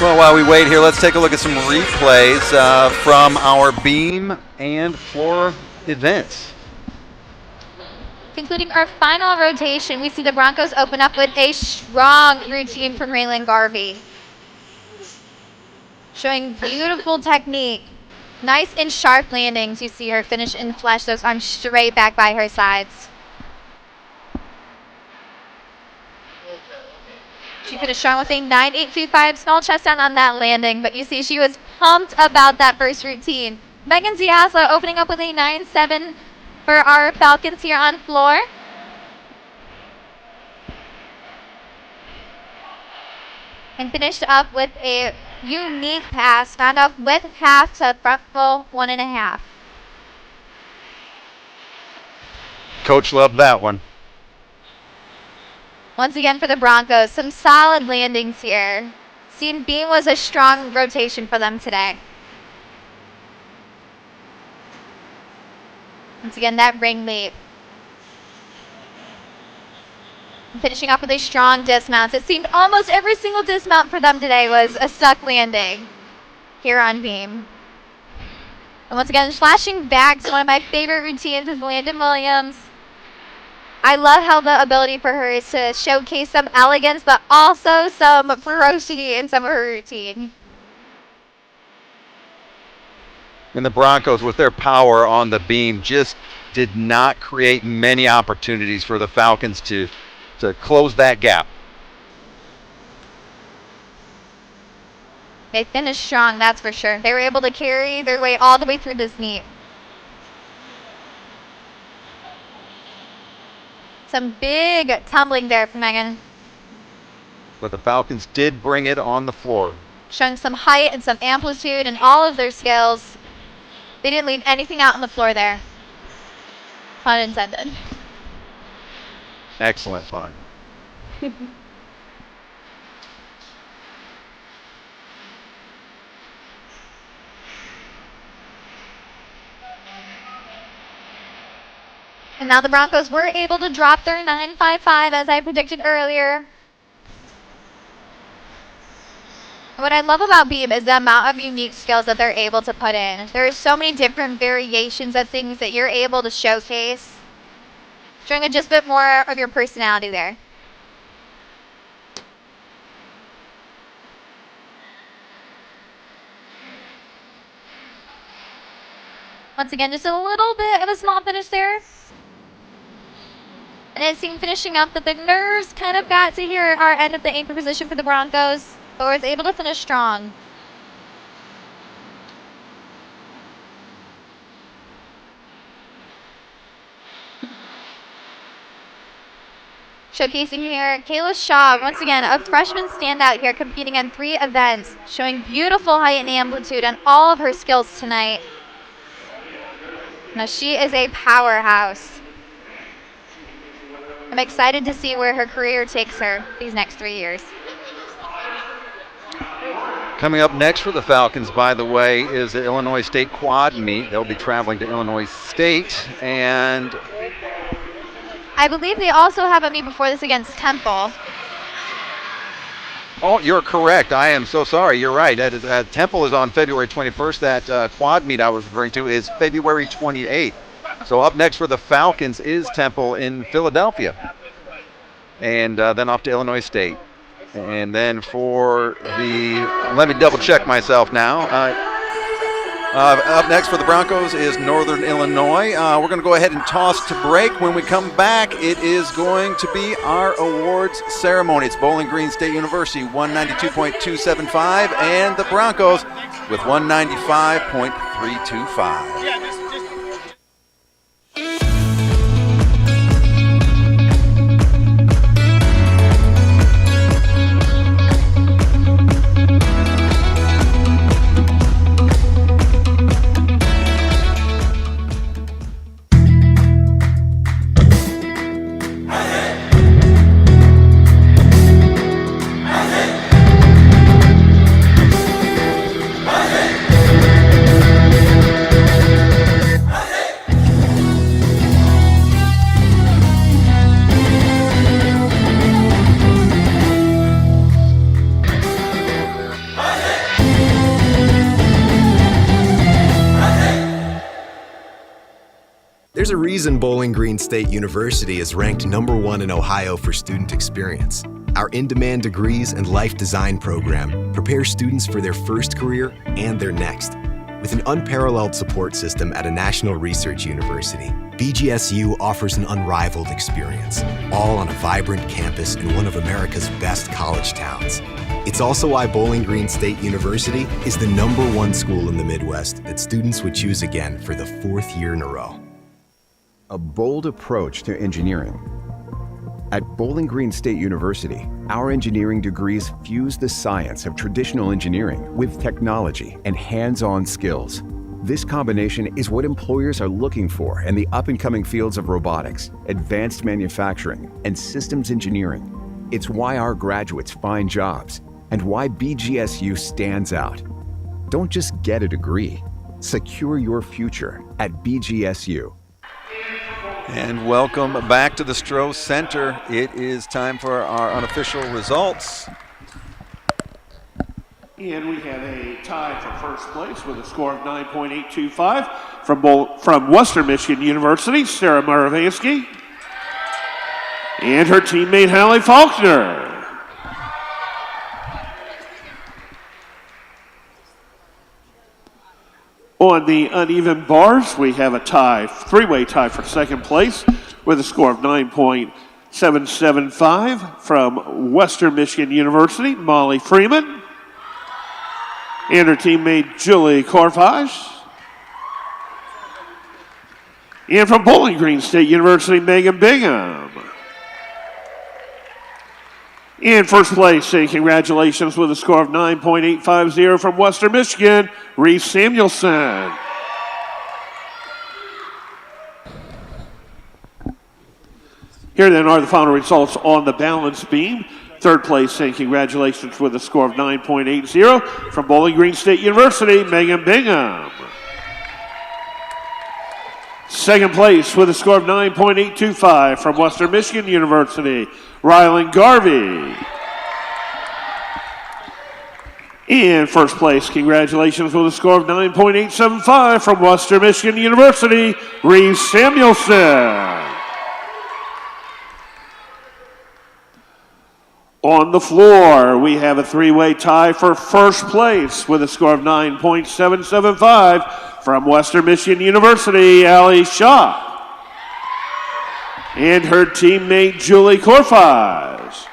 Well, while we wait here, let's take a look at some replays from our beam and floor events. Concluding our final rotation, we see the Broncos open up with a strong routine from Raylan Garvey. Showing beautiful technique. Nice and sharp landings. You see her finish and flush those arms straight back by her sides. She finished strong with a 9.825 small chest down on that landing, but you see she was pumped about that first routine. Megan Ziasla opening up with a 9-7 for our Falcons here on floor. And finished up with a unique pass, found off with half to front full 1.5. Coach loved that one. Once again for the Broncos, some solid landings here. Seeing B was a strong rotation for them today. Once again, that ring leap. Finishing off with a strong dismount. It seemed almost every single dismount for them today was a stuck landing here on beam. And once again, flashing back to one of my favorite routines is Landon Williams. I love how the ability for her is to showcase some elegance, but also some ferocity in some of her routine. And the Broncos, with their power on the beam, just did not create many opportunities for the Falcons to close that gap. They finished strong, that's for sure. They were able to carry their way all the way through this meet. Some big tumbling there from Megan. But the Falcons did bring it on the floor. Showing some height and some amplitude and all of their skills. They didn't leave anything out on the floor there. Pun intended. Excellent fun. And now the Broncos were able to drop their 9.55 as I predicted earlier. What I love about beam is the amount of unique skills that they're able to put in. There are so many different variations of things that you're able to showcase, showing just a bit more of your personality there. Once again, just a little bit of a small finish there. And it seemed finishing up that the nerves kind of got to here at our end of the anchor position for the Broncos, but was able to finish strong. Showcasing here, Kayla Shaw, once again, a freshman standout here, competing in 3 events, showing beautiful height and amplitude on all of her skills tonight. Now she is a powerhouse. I'm excited to see where her career takes her these next 3 years. Coming up next for the Falcons, by the way, is the Illinois State quad meet. They'll be traveling to Illinois State, and I believe they also have a meet before this against Temple. oh, you're correct. I am so sorry. You're right. That is, Temple is on February 21st. That quad meet I was referring to is February 28th. So up next for the Falcons is Temple in Philadelphia, and then off to Illinois State. And then for let me double check myself now. Up next for the Broncos is Northern Illinois. We're going to go ahead and toss to break. When we come back, it is going to be our awards ceremony. It's Bowling Green State University 192.275 and the Broncos with 195.325. There's a reason Bowling Green State University is ranked #1 in Ohio for student experience. Our in-demand degrees and life design program prepare students for their first career and their next. With an unparalleled support system at a national research university, BGSU offers an unrivaled experience, all on a vibrant campus in one of America's best college towns. It's also why Bowling Green State University is the #1 school in the Midwest that students would choose again for the 4th year in a row. A bold approach to engineering. At Bowling Green State University, our engineering degrees fuse the science of traditional engineering with technology and hands-on skills. This combination is what employers are looking for in the up-and-coming fields of robotics, advanced manufacturing, and systems engineering. It's why our graduates find jobs and why BGSU stands out. Don't just get a degree. Secure your future at BGSU. And welcome back to the Stroh Center. It is time for our unofficial results. And we have a tie for first place with a score of 9.825 from Western Michigan University, Sarah Maravansky, and her teammate Hallie Faulkner. On the uneven bars, we have a tie, three-way tie for second place with a score of 9.775 from Western Michigan University, Molly Freeman, and her teammate Julie Korfage. And from Bowling Green State University, Megan Bingham. In first place, saying congratulations with a score of 9.850 from Western Michigan, Reese Samuelson. Here then are the final results on the balance beam. Third place, saying congratulations with a score of 9.80 from Bowling Green State University, Megan Bingham. Second place with a score of 9.825 from Western Michigan University, Rylan Garvey. In first place, congratulations with a score of 9.875 from Western Michigan University, Reese Samuelson. On the floor, we have a three-way tie for first place with a score of 9.775 from Western Michigan University, Allie Shaw, and her teammate Julie Korfage.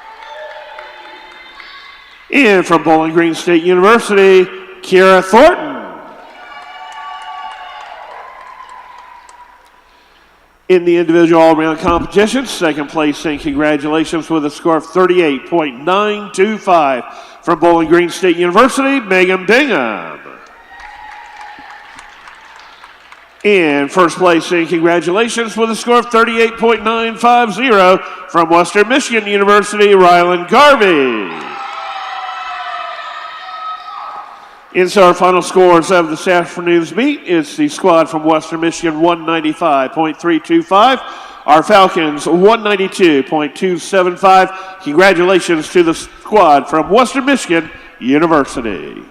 And from Bowling Green State University, Kira Thornton. In the individual all-around competition, second place saying congratulations with a score of 38.925 from Bowling Green State University, Megan Bingham. In first place saying congratulations with a score of 38.950 from Western Michigan University, Rylan Garvey. And so our final scores of this afternoon's meet is the squad from Western Michigan 195.325, our Falcons 192.275. Congratulations to the squad from Western Michigan University.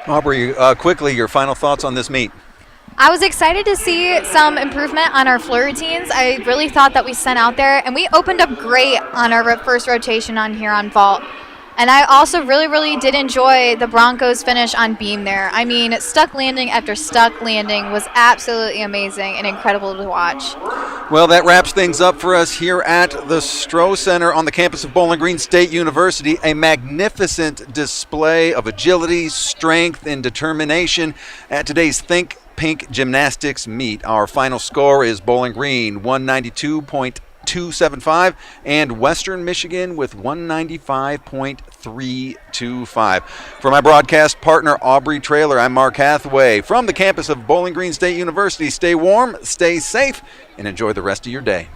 Aubrey, quickly, your final thoughts on this meet. I was excited to see some improvement on our floor routines. I really thought that we sent out there, and we opened up great on our first rotation on here on vault. And I also really did enjoy the Broncos finish on beam there. I mean, stuck landing after stuck landing was absolutely amazing and incredible to watch. Well, that wraps things up for us here at the Stroh Center on the campus of Bowling Green State University. A magnificent display of agility, strength, and determination at today's Think Pink Gymnastics meet. Our final score is Bowling Green 192.275 and Western Michigan with 195.325. For my broadcast partner Aubrey Traylor, I'm Mark Hathaway from the campus of Bowling Green State University. Stay warm, stay safe, and enjoy the rest of your day.